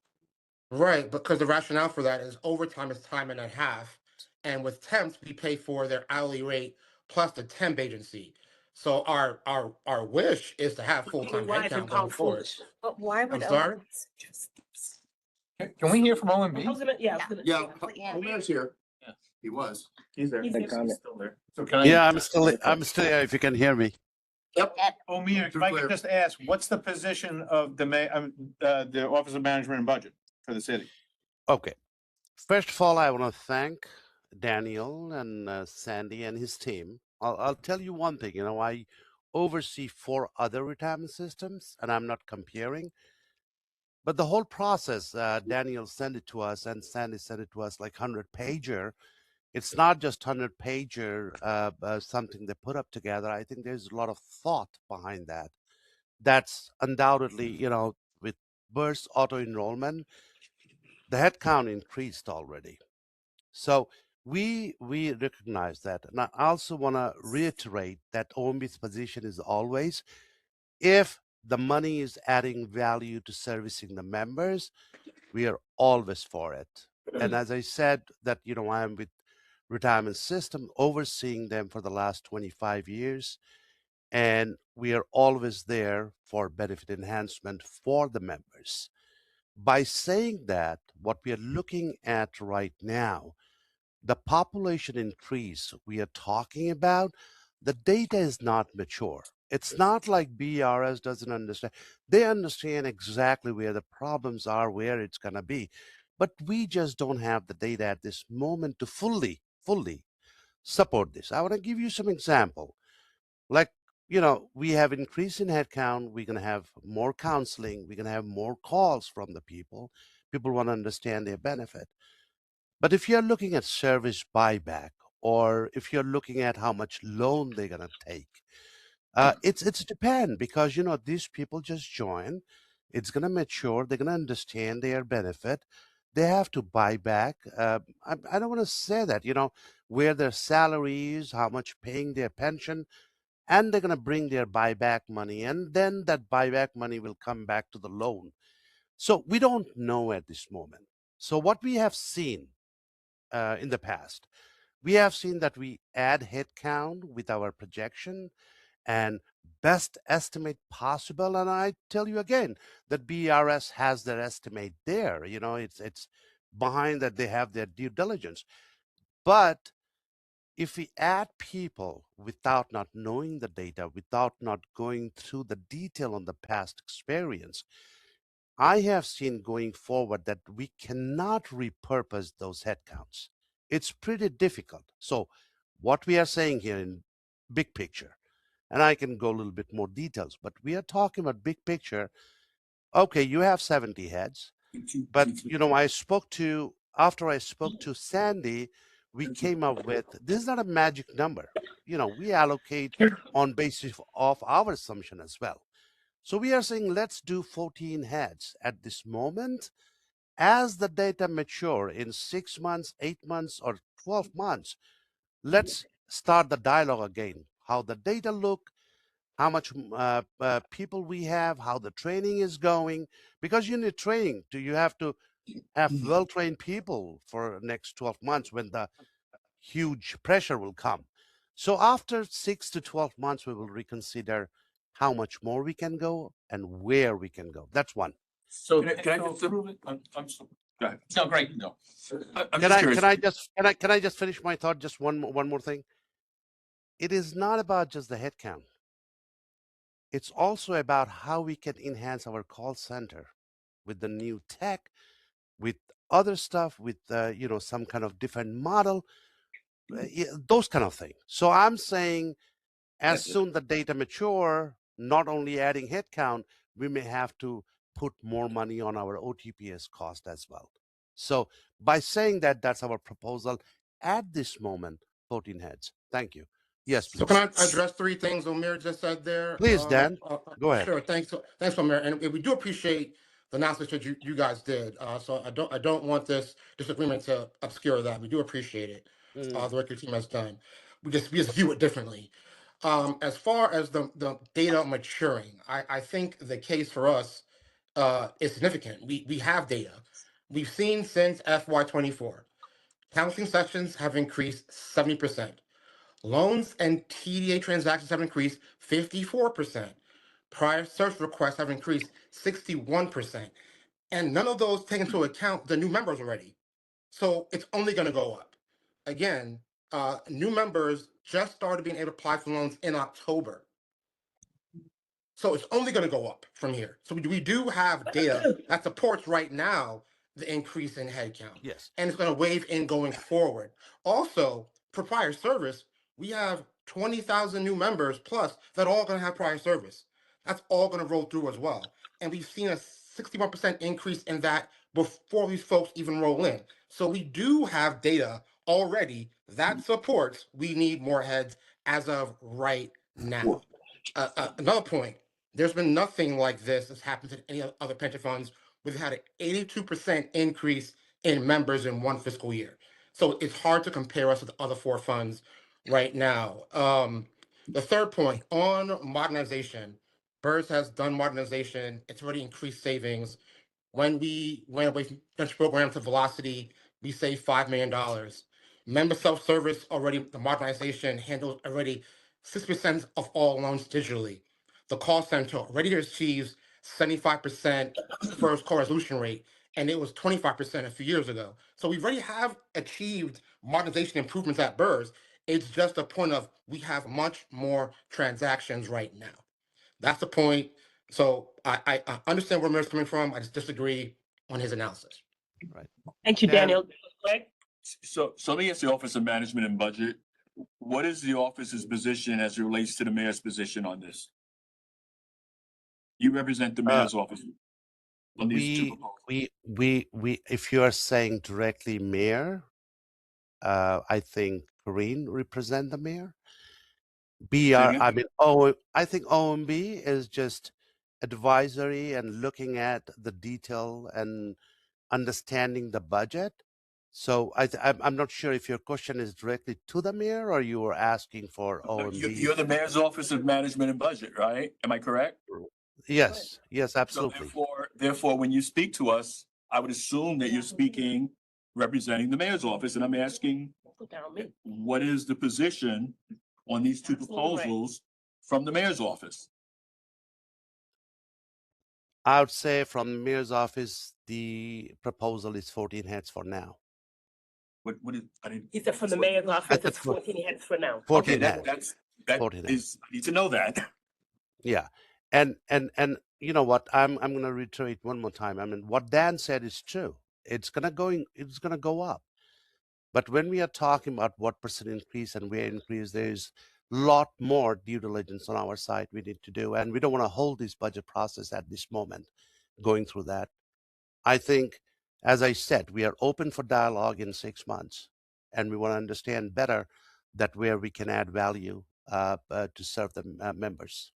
Right, because the rationale for that is overtime is time and a half. And with temps, we pay for their hourly rate plus the temp agency. So our wish is to have full-time Why is it headcount going pound forward. foolish? But why would? I'm sorry? Can we hear from I OMB? was gonna, yeah. I was gonna- Yeah, Omer's here. Yeah. He was. He's there. He's there. He's still there. So can I? Yeah, I'm still here if you can hear me. Omir, if I could just ask, what's the position of the Office of Management and Budget for the city? Okay. First of all, I want to thank Daniel and Sandy and his team. I'll tell you one thing, I oversee 4 other retirement systems and I'm not comparing. But the whole process, Daniel sent it to us and Sandy sent it to us like 100-pager. It's not just 100-pager, something they put up together. I think there's a lot of thought behind that. That's undoubtedly, with burst auto enrollment, the headcount increased already. So we recognize that. And I also want to reiterate that OMB's position is always, if the money is adding value to servicing the members, we are always for it. And as I said, that I'm with retirement system, overseeing them for the last 25 years, and we are always there for benefit enhancement for the members. By saying that, what we are looking at right now, the population increase we are talking about, the data is not mature. It's not like BRS doesn't understand. They understand exactly where the problems are, where it's going to be. But we just don't have the data at this moment to fully support this. I want to give you some example. Like, we have increase in headcount. We're going to have more counseling. We're going to have more calls from the people. People want to understand their benefit. But if you're looking at service buyback, or if you're looking at how much loan they're going to take, it's depend, because these people just join. It's going to mature. They're going to understand their benefit. They have to buy back. I don't want to say that, where their salaries, how much paying their pension, and they're going to bring their buyback money, and then that buyback money will come back to the loan. So we don't know at this moment. So what we have seen in the past, we have seen that we add headcount with our projection and best estimate possible. And I tell you again that BRS has their estimate there. It's behind that, they have their due diligence. But if we add people without not knowing the data, without not going through the detail on the past experience, I have seen going forward that we cannot repurpose those headcounts. It's pretty difficult. So what we are saying here in big picture, and I can go a little bit more details, but we are talking about big picture. Okay, you have 70 heads, but after I spoke to Sandy, we came up with, this is not a magic number. We allocate on basis of our assumption as well. So we are saying, let's do 14 heads at this moment. As the data mature in 6 months, 8 months, or 12 months, let's start the dialogue again. How the data look, how much people we have, how the training is going, because you need training. You have to have well-trained people for next 12 months when the huge pressure will come. So after 6 to 12 months, we will reconsider how much more we can go and where we can go. That's one. So Can I just approve it? I'm so, go ahead. no, great, no. I'm Can just I curious. can I just finish my thought? Just one more thing. It is not about just the headcount. It's also about how we can enhance our call center with the new tech, with other stuff, with some kind of different model, those kind of things. So I'm saying, as soon the data mature, not only adding headcount, we may have to put more money on our OTPS cost as well. So by saying that, that's our proposal at this moment, 14 heads. Thank you. Yes, So please. can I address three things Omir just said there? Please, Dan. Go ahead. Sure, thanks, Omir, and we do appreciate the announcement that you guys did. So I don't want this disagreement to obscure that. We do appreciate it. The work your team has done. We just view it differently. As far as the data maturing, I think the case for us is significant. We have data. We've seen since FY24, counseling sessions have increased 70%. Loans and TDA transactions have increased 54%. Prior search requests have increased 61%. And none of those take into account the new members already. So it's only going to go up. Again, new members just started being able to apply for loans in October. So it's only going to go up from here. So we do have data that supports right now the increase in headcount. Yes. And it's going to wave in going forward. Also, for prior service, we have 20,000 new members plus that are all going to have prior service. That's all going to roll through as well. And we've seen a 61% increase in that before these folks even roll in. So we do have data already, that supports we need more heads as of right now. Another point, there's been nothing like this that's happened to any other pension funds. We've had an 82% increase in members in one fiscal year. So it's hard to compare us with the other four funds right now. The third point on modernization, BERS has done modernization. It's already increased savings. When we went away from pension program to Velocity, we saved $5 million. Member self-service already, the modernization handles already 6% of all loans digitally. The call center already achieves 75% first call resolution rate, and it was 25% a few years ago. So we already have achieved modernization improvements at BERS. It's just a point of we have much more transactions right now. That's the point. So I understand where Mayor's coming from. I just disagree on his analysis. Right. Thank you, And- Daniel. Greg? So let me ask the Office of Management and Budget. What is the office's position as it relates to the mayor's position on this? You represent the mayor's office on these two proposals. We, if you are saying directly mayor, I think Corinne represent the mayor. again? I mean, I think OMB is just advisory and looking at the detail and understanding the budget. So I'm not sure if your question is directly to the mayor or you were asking for OMB. You're the mayor's Office of Management and Budget, right? Am I correct? Yes, yes, So absolutely. therefore, when you speak to us, I would assume that you're speaking representing the mayor's office, and I'm asking, what is the position on these two proposals from the mayor's office? I would say from the mayor's office, the proposal is 14 heads for now. What is, I didn't. He said from the mayor's office, That's it's it for- 14 heads for now. 14 Okay, heads. that 14 is, I need to know that. Yeah. And you know what? I'm gonna reiterate one more time. I mean, what Dan said is true. It's gonna go up. But when we are talking about what percent increase and where increase, there's a lot more due diligence on our side we need to do. And we don't want to hold this budget process at this moment, going through that. I think, as I said, we are open for dialogue in 6 months, and we want to understand better that where we can add value to serve the members.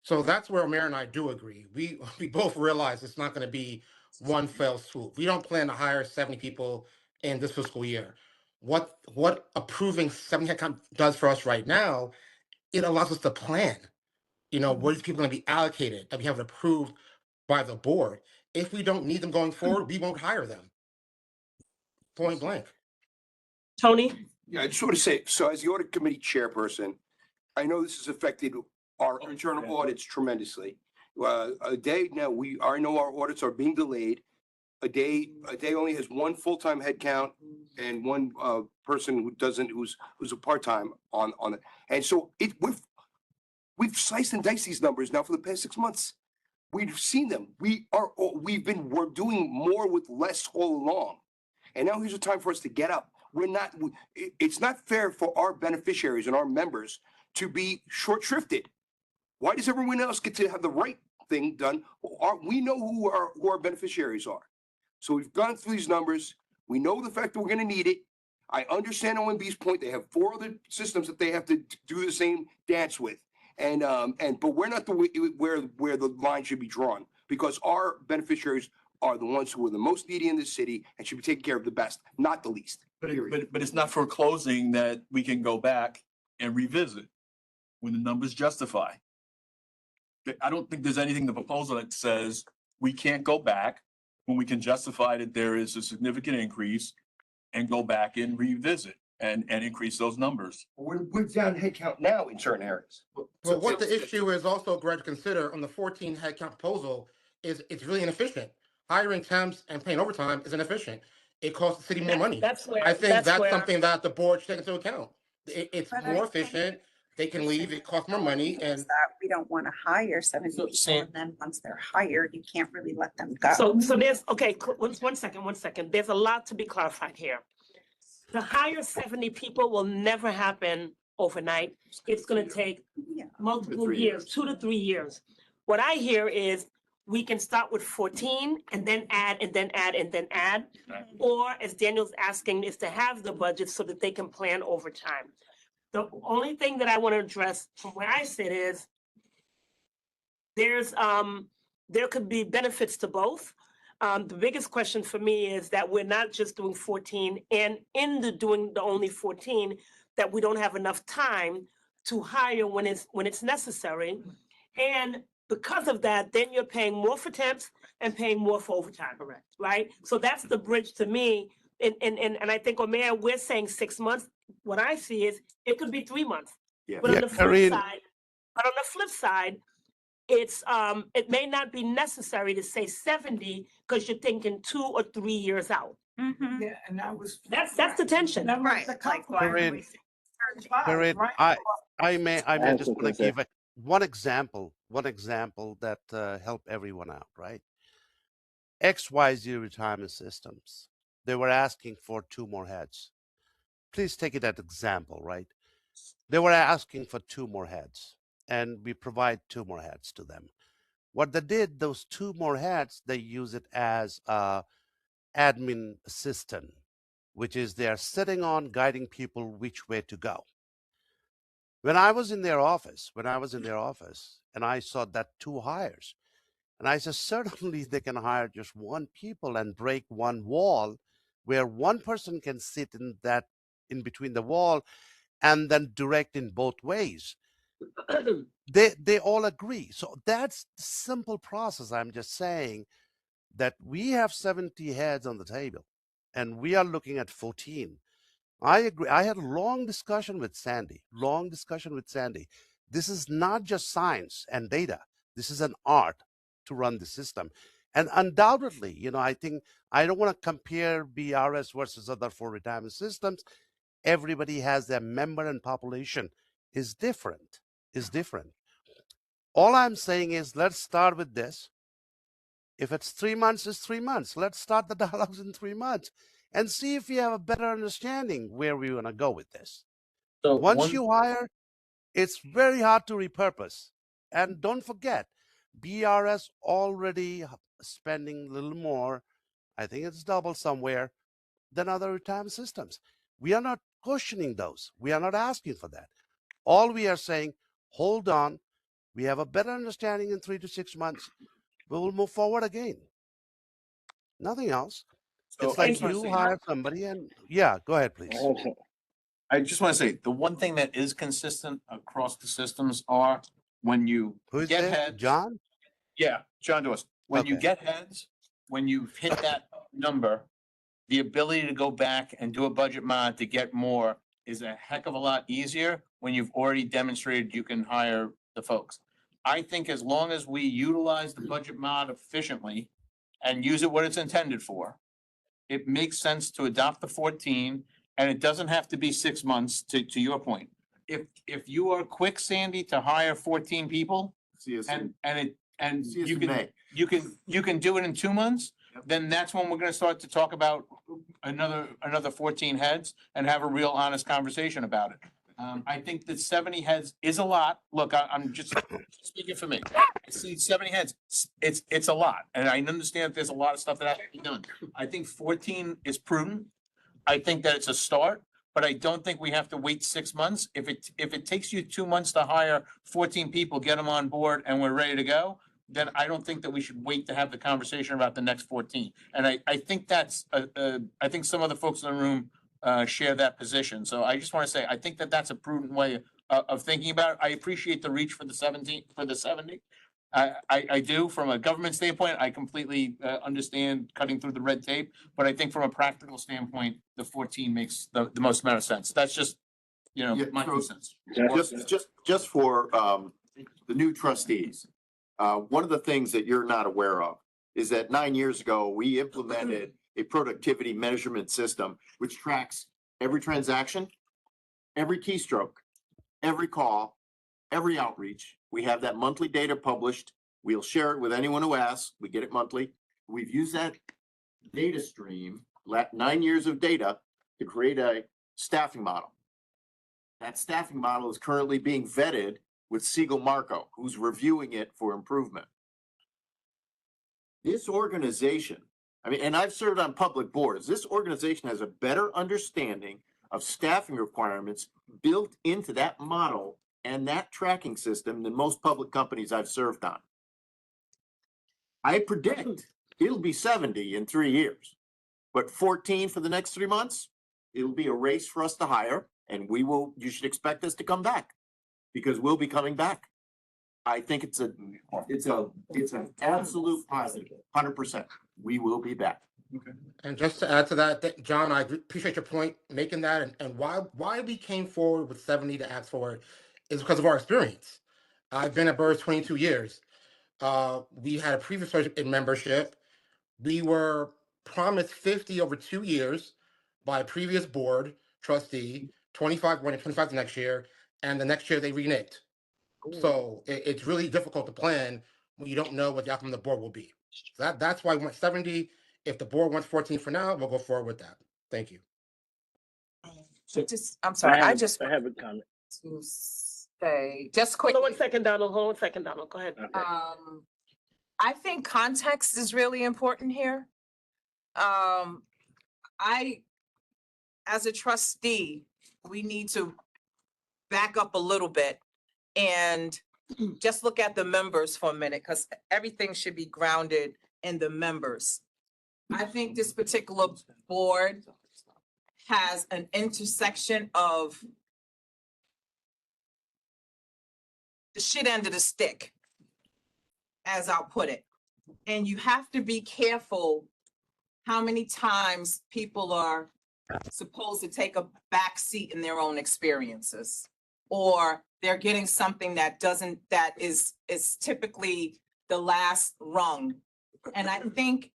So that's where Mayor and I do agree. We both realize it's not going to be one fell swoop. We don't plan to hire 70 people in this fiscal year. What approving 70 headcount does for us right now, it allows us to plan. You know, where these people are going to be allocated that we have it approved by the board. If we don't need them going forward, we won't hire them. Point blank. Tony? Yeah, I just want to say, so as the audit committee chairperson, I know this has affected our internal audits tremendously. A day now, I know our audits are being delayed. A day only has one full-time head count and one person who's a part-time on it. And so we've sliced and diced these numbers now for the past 6 months. We've seen them. We're doing more with less all along. And now here's a time for us to get up. It's not fair for our beneficiaries and our members to be short-shrifted. Why does everyone else get to have the right thing done? We know who our beneficiaries are. So we've gone through these numbers. We know the fact that we're going to need it. I understand OMB's point. They have 4 other systems that they have to do the same dance with. But we're not where the line should be drawn, because our beneficiaries are the ones who are the most needy in this city and should be taken care of the best, not the least. But it's not for closing that we can go back and revisit when the numbers justify. I don't think there's anything in the proposal that says we can't go back when we can justify that there is a significant increase and go back and revisit and increase those numbers. We're down headcount now in certain areas. But what the issue is also, Greg, to consider on the 14 headcount proposal is it's really inefficient. Hiring temps and paying overtime is inefficient. It costs the city more money. That's where. I think that's where- something that the board should take into account. It's But more I think- efficient. They can leave. It costs more money, and Is that we don't want to hire 70 people, Sam- and then once they're hired, you can't really let them go. So there's, okay, one second. There's a lot to be clarified here. To hire 70 people will never happen overnight. It's gonna take Yeah. multiple 3 years, 2 to 3 years. What I hear is we can start with 14 and then add and then add and then add. Or as Daniel's asking, is to have the budget so that they can plan over time. The only thing that I want to address from where I sit is there could be benefits to both. The biggest question for me is that we're not just doing 14 and in the doing the only 14, that we don't have enough time to hire when it's necessary. And because of that, then you're paying more for temps and paying more for overtime. Correct. Right? So that's the bridge to me. And I think, Mayor, we're saying 6 months. What I see is it could be 3 months. Yeah. But on the flip Karine, side, it's it may not be necessary to say 70 because you're thinking 2 or 3 years out. Mhm. Yeah, and that's the tension. Right, like why are Karine, we- Karine, I may just want to give one example that help everyone out, right? XYZ retirement systems. They were asking for 2 more heads. Please take it as example, right? They were asking for 2 more heads, and we provide 2 more heads to them. What they did, those 2 more heads, they use it as a admin assistant, which is they're sitting on guiding people which way to go. When I was in their office, and I saw that 2 hires, and I said, certainly they can hire just 1 people and break 1 wall where 1 person can sit in between the wall and then direct in both ways. They all agree. So that's the simple process. I'm just saying that we have 70 heads on the table and we are looking at 14. I agree. I had a long discussion with Sandy. This is not just science and data. This is an art to run the system. And undoubtedly, I think I don't want to compare BRS versus other 4 retirement systems. Everybody has their member and population is different. All I'm saying is let's start with this. If it's 3 months, it's 3 months. Let's start the dialogues in 3 months and see if we have a better understanding where we want to go with this. So Once you hire, it's very hard to repurpose. And don't forget, BRS already spending a little more, I think it's double somewhere, than other retirement systems. We are not questioning those. We are not asking for that. All we are saying, hold on, we have a better understanding in 3 to 6 months. We will move forward again. Nothing else. So It's I like just wanna you say- hire somebody and yeah, go ahead, please. I just want to say, the one thing that is consistent across the systems are when you Who is get this? heads. John? Yeah, John Dorsey. When you Okay. get heads, when you hit that number, the ability to go back and do a budget mod to get more is a heck of a lot easier when you've already demonstrated you can hire the folks. I think as long as we utilize the budget mod efficiently and use it what it's intended for, it makes sense to adopt the 14, and it doesn't have to be 6 months, to your point. If you are quick, Sandy, to hire 14 people, See us in, and see us you in can, May. you can do it in 2 months, then that's when we're gonna start to talk about another 14 heads and have a real honest conversation about it. I think that 70 heads is a lot. Look, I'm just speaking for me. I see 70 heads, it's a lot, and I understand that there's a lot of stuff that has to be done. I think 14 is prudent. I think that it's a start, but I don't think we have to wait 6 months. If it takes you 2 months to hire 14 people, get them on board, and we're ready to go, then I don't think that we should wait to have the conversation about the next 14. And I think that's, I think some of the folks in the room share that position. So I just want to say, I think that that's a prudent way of thinking about it. I appreciate the reach for the 70. I do, from a government standpoint, I completely understand cutting through the red tape, but I think from a practical standpoint, the 14 makes the most amount of sense. That's just, Yeah, my so 2 cents. Just for the new trustees, one of the things that you're not aware of is that 9 years ago, we implemented a productivity measurement system which tracks every transaction, every keystroke, every call, every outreach. We have that monthly data published. We'll share it with anyone who asks. We get it monthly. We've used that data stream, 9 years of data, to create a staffing model. That staffing model is currently being vetted with Siegel Marco, who's reviewing it for improvement. This organization, I mean, and I've served on public boards, this organization has a better understanding of staffing requirements built into that model and that tracking system than most public companies I've served on. I predict it'll be 70 in 3 years, but 14 for the next 3 months, it'll be a race for us to hire, and you should expect us to come back because we'll be coming back. I think it's an absolute positive, 100%. We will be back. And just to add to that, John, I appreciate your point making that, and why we came forward with 70 to ask for it is because of our experience. I've been at BERS 22 years. We had a previous surge in membership. We were promised 50 over 2 years by a previous board trustee, 25 when 25 the next year, and the next year they reneged. So it's really difficult to plan when you don't know what the outcome of the board will be. So that's why we went 70. If the board wants 14 for now, we'll go forward with that. Thank you. I'm sorry, I have a comment. to say, just Hold on quickly. 1 second, Donald. Hold on 1 second, Donald. Go ahead. I think context is really important here. As a trustee, we need to back up a little bit and just look at the members for a minute, because everything should be grounded in the members. I think this particular board has an intersection of the shit end of the stick, as I'll put it. And you have to be careful how many times people are supposed to take a back seat in their own experiences, or they're getting something that is typically the last rung. And I think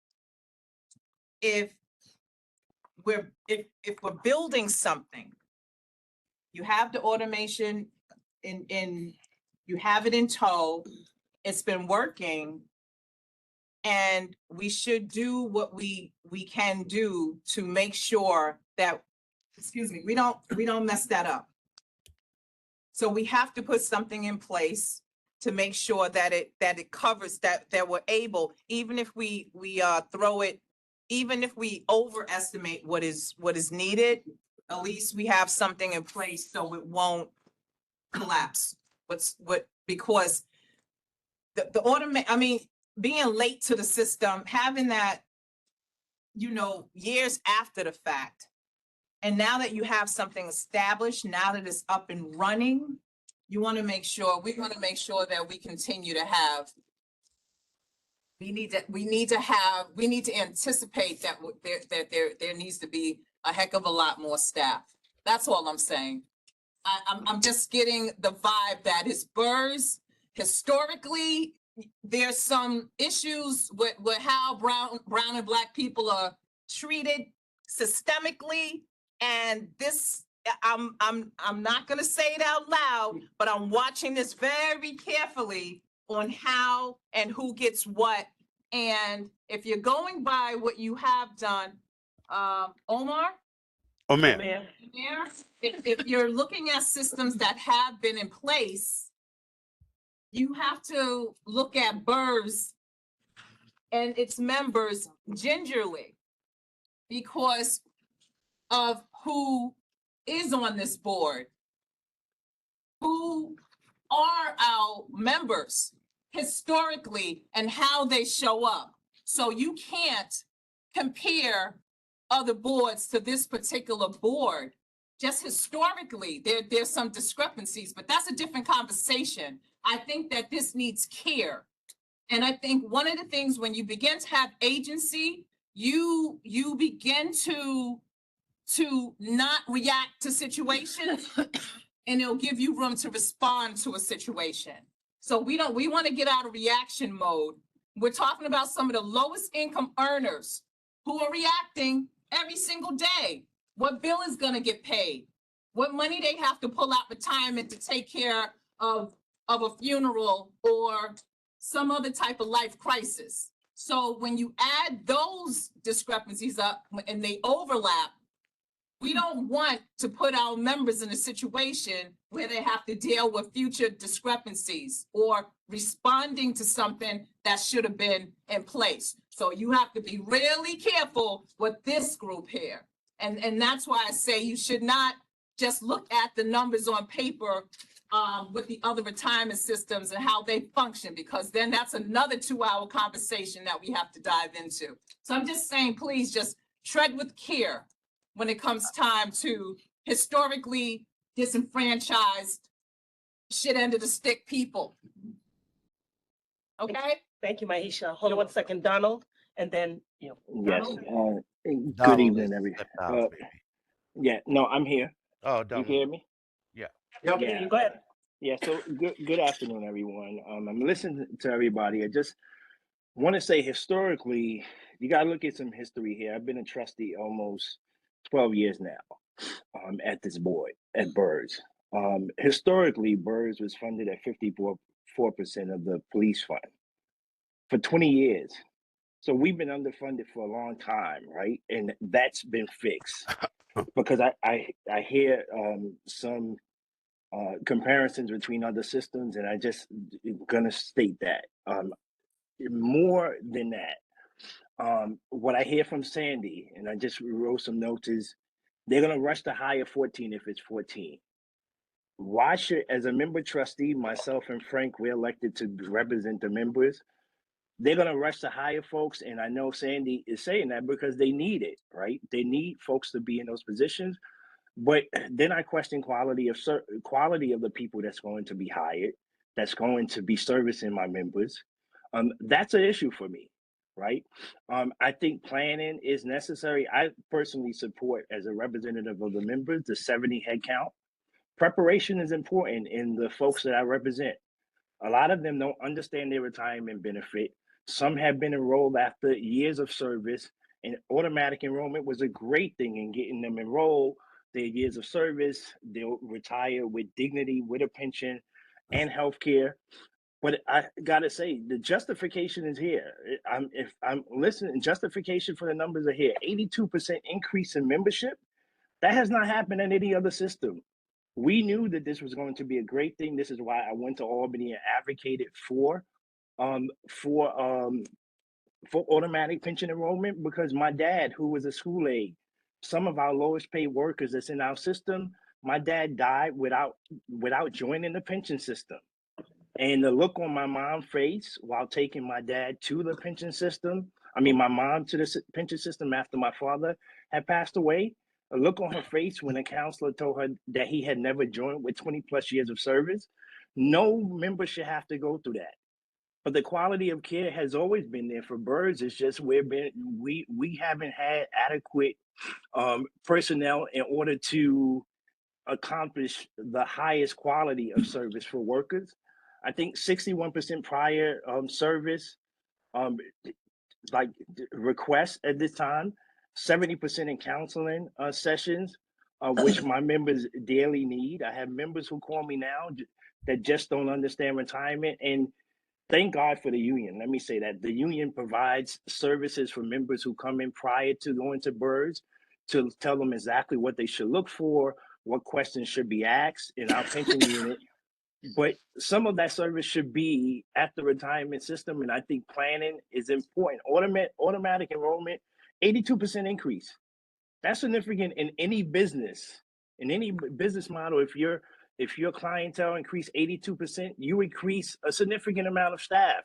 if we're building something, you have the automation you have it in tow, it's been working, and we should do what we can do to make sure that, we don't mess that up. So we have to put something in place to make sure that it covers that we're able, even if we throw it, even if we overestimate what is needed, at least we have something in place so it won't collapse. Because being late to the system, having that, years after the fact, and now that you have something established, now that it's up and running, we want to make sure that we continue to have. We need to anticipate that there needs to be a heck of a lot more staff. That's all I'm saying. I'm just getting the vibe that is BERS. Historically, there's some issues with how brown and Black people are treated systemically, and this, I'm not gonna say it out loud, but I'm watching this very carefully on how and who gets what. And if you're going by what you have done, Omar? Oh, ma'am. If you're looking at systems that have been in place, you have to look at BERS and its members gingerly because of who is on this board, who are our members historically, and how they show up. So you can't compare other boards to this particular board. Just historically, there's some discrepancies, but that's a different conversation. I think that this needs care. And I think one of the things when you begin to have agency, you begin to not react to situations and it'll give you room to respond to a situation. So we want to get out of reaction mode. We're talking about some of the lowest income earners who are reacting every single day. What bill is going to get paid? What money they have to pull out retirement to take care of a funeral or some other type of life crisis. So when you add those discrepancies up and they overlap, we don't want to put our members in a situation where they have to deal with future discrepancies or responding to something that should have been in place. So you have to be really careful with this group here. And that's why I say you should not just look at the numbers on paper with the other retirement systems and how they function, because then that's another 2-hour conversation that we have to dive into. So I'm just saying, please just tread with care when it comes time to historically disenfranchised, shit end of the stick people. Okay? Thank you, Mahisha. Hold on one second, Donald, and then you. Yes, Donald? good Donald evening, is everyone. stepped out, maybe. Yeah, no, I'm here. Oh, You Donald. hear me? Yeah. Yep. Yeah. Go ahead. Yeah, so good afternoon, everyone. I'm listening to everybody. I just want to say historically, you got to look at some history here. I've been a trustee almost 12 years now at this board, at BERS. Historically, BERS was funded at 54% of the police fund for 20 years. So we've been underfunded for a long time, right? And that's been fixed because I hear some comparisons between other systems, and I just gonna state that more than that. What I hear from Sandy, and I just wrote some notes, is they're gonna rush to hire 14 if it's 14. Why should, as a member trustee, myself and Frank, we're elected to represent the members. They're gonna rush to hire folks, and I know Sandy is saying that because they need it, right? They need folks to be in those positions. But then I question quality of the people that's going to be hired, that's going to be servicing my members. That's an issue for me, right? I think planning is necessary. I personally support, as a representative of the members, the 70 head count. Preparation is important in the folks that I represent. A lot of them don't understand their retirement benefit. Some have been enrolled after years of service, and automatic enrollment was a great thing in getting them enrolled. Their years of service, they'll retire with dignity, with a pension and health care. But I gotta say, the justification is here. If I'm listening, justification for the numbers are here. 82% increase in membership. That has not happened in any other system. We knew that this was going to be a great thing. This is why I went to Albany and advocated for automatic pension enrollment, because my dad, who was a school aide, some of our lowest paid workers that's in our system, my dad died without joining the pension system. And the look on my mom's face while taking my dad to the pension system, my mom to the pension system after my father had passed away, a look on her face when a counselor told her that he had never joined with 20 plus years of service. No member should have to go through that. But the quality of care has always been there for BERS. It's just we haven't had adequate personnel in order to accomplish the highest quality of service for workers. I think 61% prior service requests at this time, 70% in counseling sessions, which my members daily need. I have members who call me now that just don't understand retirement, and thank God for the union. Let me say that the union provides services for members who come in prior to going to BERS to tell them exactly what they should look for, what questions should be asked in our pension unit. But some of that service should be at the retirement system, and I think planning is important. Automatic enrollment, 82% increase. That's significant in any business model. If your clientele increase 82%, you increase a significant amount of staff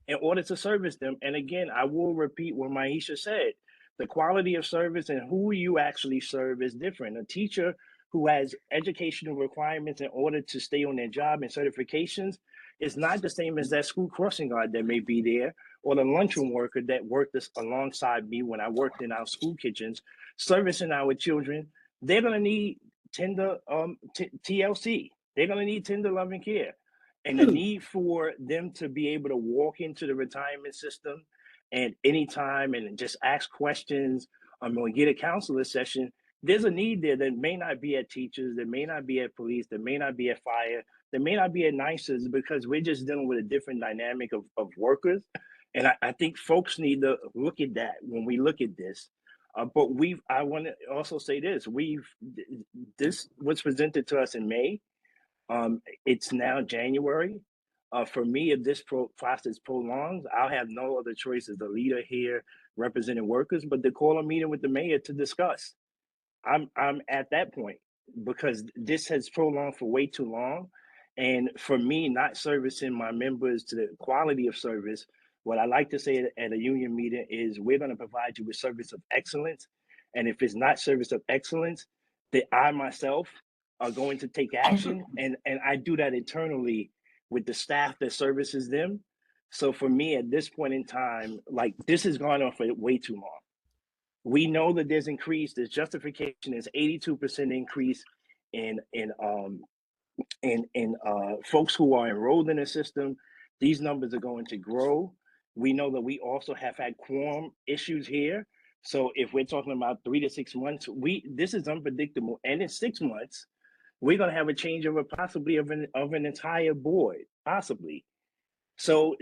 in order to service them. And again, I will repeat what Mahisha said. The quality of service and who you actually serve is different. A teacher who has educational requirements in order to stay on their job and certifications is not the same as that school crossing guard that may be there, or the lunchroom worker that worked alongside me when I worked in our school kitchens, servicing our children. They're gonna need tender TLC. They're gonna need tender loving care. And the need for them to be able to walk into the retirement system at any time and just ask questions or get a counselor session, there's a need there that may not be at teachers, that may not be at police, that may not be at fire, that may not be at NYCBERS, because we're just dealing with a different dynamic of workers. And I think folks need to look at that when we look at this. But I want to also say this, this was presented to us in May. It's now January. For me, if this process prolongs, I'll have no other choice as the leader here representing workers, but to call a meeting with the mayor to discuss. I'm at that point because this has prolonged for way too long. And for me, not servicing my members to the quality of service, what I like to say at a union meeting is we're going to provide you with service of excellence. And if it's not service of excellence, then I myself are going to take action. And I do that internally with the staff that services them. So for me, at this point in time, like this has gone on for way too long. We know that there's justification is 82% increase in folks who are enrolled in the system. These numbers are going to grow. We know that we also have had quorum issues here. So if we're talking about 3 to 6 months, this is unpredictable. And in 6 months, we're going to have a changeover possibly of an entire board, possibly. So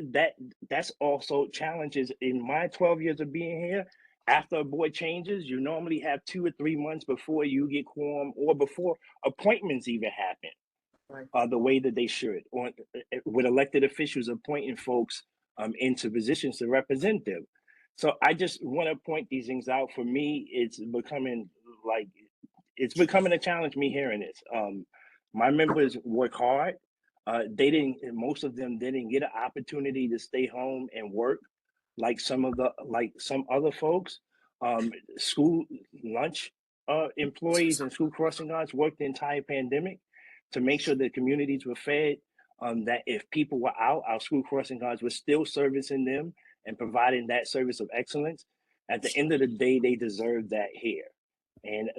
that's also challenges in my 12 years of being here. After a board changes, you normally have 2 or 3 months before you get quorum or before appointments even happen. The way that they should, or with elected officials appointing folks into positions to represent them. So I just want to point these things out. For me, it's becoming a challenge, me hearing this. My members work hard. Most of them didn't get an opportunity to stay home and work like some other folks. School lunch employees and school crossing guards worked the entire pandemic to make sure that communities were fed, that if people were out, our school crossing guards were still servicing them and providing that service of excellence. At the end of the day, they deserve that here. And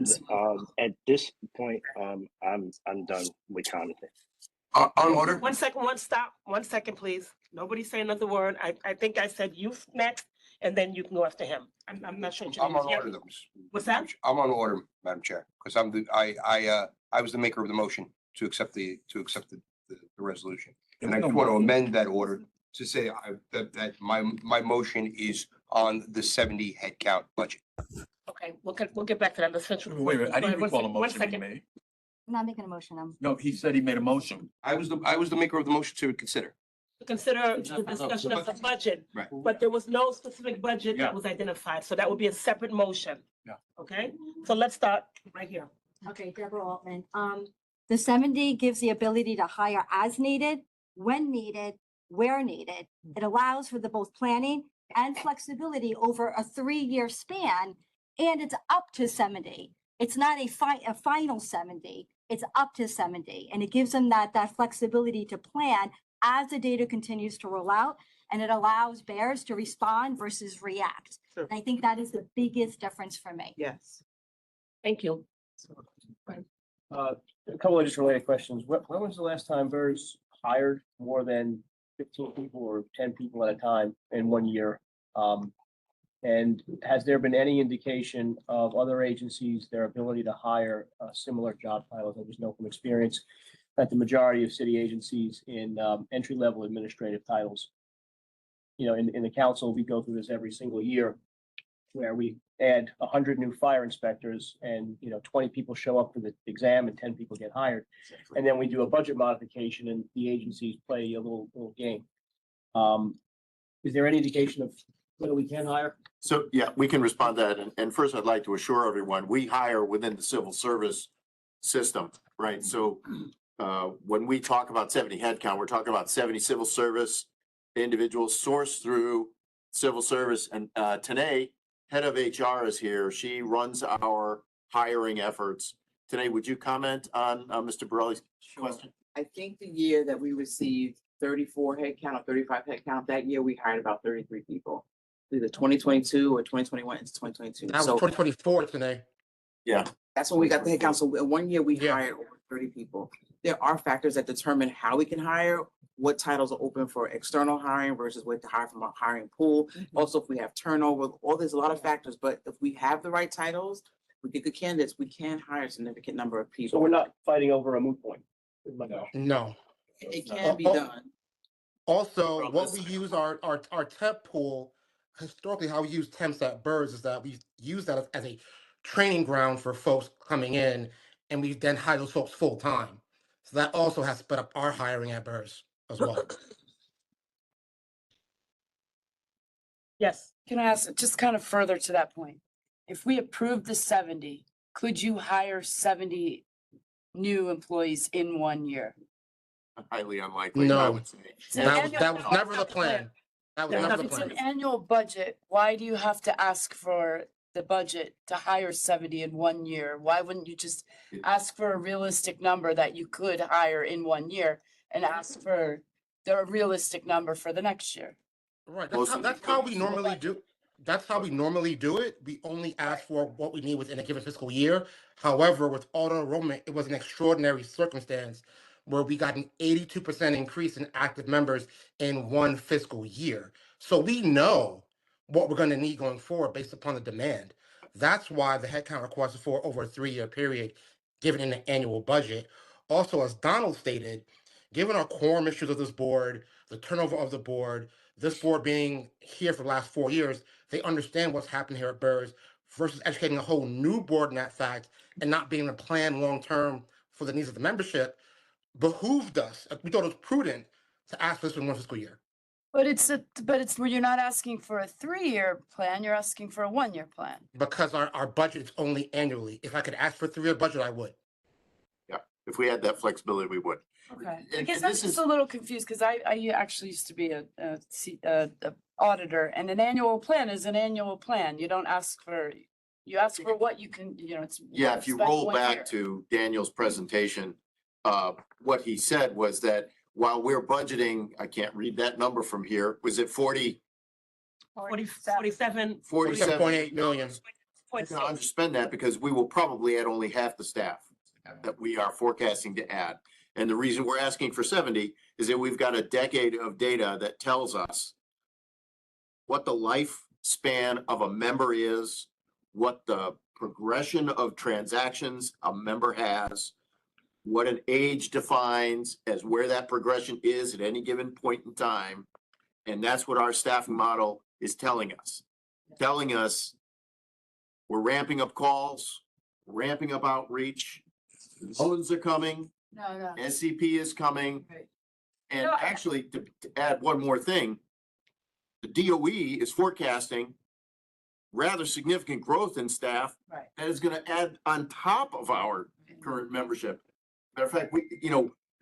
at this point, I'm done with commenting. On order. 1 second, stop. 1 second, please. Nobody say another word. I think I said you next, and then you can go after him. I'm not sure. I'm on order, though. What's that? I'm on order, Madam Chair, because I was the maker of the motion to accept the resolution. And I want to amend that order to say that my motion is on the 70 head count budget. Okay, we'll get back to that. Let's finish. Wait a minute, I didn't recall a 1 motion being second. made. I'm not making a motion. No, he said he made a motion. I was the maker of the motion to consider. Consider the discussion of the budget, Right. but there was no specific budget that was identified, so that would be a separate motion. Yeah. Okay, so let's start right here. Okay, Deborah Altman. The 70 gives the ability to hire as needed, when needed, where needed. It allows for the both planning and flexibility over a 3-year span, and it's up to 70. It's not a final 70. It's up to 70, and it gives them that flexibility to plan as the data continues to roll out, and it allows bears to respond versus react. Sure. And I think that is the biggest difference for me. Yes. Thank you. A couple of just related questions. When was the last time BERS hired more than 15 people or 10 people at a time in 1 year? And has there been any indication of other agencies, their ability to hire similar job titles? I just know from experience that the majority of city agencies in entry-level administrative titles, in the council, we go through this every single year where we add 100 new fire inspectors and 20 people show up for the exam and 10 people get hired. And then we do a budget modification and the agencies play a little game. Is there any indication of whether we can hire? So, yeah, we can respond to that. And first, I'd like to assure everyone, we hire within the civil service system, right? So when we talk about 70 headcount, we're talking about 70 civil service individuals sourced through civil service. And Tanae, head of HR, is here. She runs our hiring efforts. Tanae, would you comment on Mr. Borelli's question? I think the year that we received 34 headcount or 35 headcount, that year we hired about 33 people. Either 2022 or 2021 into 2022. That was 2024 today. Yeah. That's when we got the headcount. So in 1 year we hired over 30 people. There are factors that determine how we can hire, what titles are open for external hiring versus what to hire from our hiring pool. Also, if we have turnover, there's a lot of factors, but if we have the right titles, we get good candidates, we can hire a significant number of people. So we're not fighting over a moot point. No. It can be done. Also, what we use our temp pool historically, how we use temps at BERS is that we use that as a training ground for folks coming in, and we then hire those folks full time. So that also has sped up our hiring at BERS as well. Yes. Can I ask, just kind of further to that point? If we approve the 70, could you hire 70 new employees in 1 year? Highly unlikely, I No, would say. that was never the plan. That was There's never the If it's plan. an annual budget, why do you have to ask for the budget to hire 70 in 1 year? Why wouldn't you just ask for a realistic number that you could hire in 1 year and ask for the realistic number for the next year? Right, that's how we normally do. That's how we normally do it. We only ask for what we need within a given fiscal year. However, with auto enrollment, it was an extraordinary circumstance where we got an 82% increase in active members in one fiscal year. So we know what we're going to need going forward based upon the demand. That's why the headcount request is for over a 3-year period, given in the annual budget. Also, as Donald stated, given our quorum issues of this board, the turnover of the board, this board being here for the last 4 years, they understand what's happening here at BERS versus educating a whole new board in that fact and not being able to plan long-term for the needs of the membership behooved us. We thought it was prudent to ask for this in one fiscal year. But it's where you're not asking for a 3-year plan, you're asking for a 1-year plan. Because our budget is only annually. If I could ask for a 3-year budget, I would. Yeah, if we had that flexibility, we would. Okay, And- I guess and I'm this just is- a little confused because I actually used to be a auditor, and an annual plan is an annual plan. You don't ask for, you ask for what you can, it's. Yeah, if you spend roll 1 year. back to Daniel's presentation, what he said was that while we're budgeting, I can't read that number from here, was it 47. 47.8 million. We're gonna underspend that because we will probably add only half the staff that we are forecasting to add. And the reason we're asking for 70 is that we've got a decade of data that tells us what the lifespan of a member is, what the progression of transactions a member has, what an age defines as where that progression is at any given point in time. And that's what our staffing model is telling us. Telling us we're ramping up calls, ramping up outreach, loans are coming, No. SCP is coming. And No, actually, to add one more thing, the DOE is forecasting rather significant growth in staff Right. that is gonna add on top of our current membership. Matter of fact,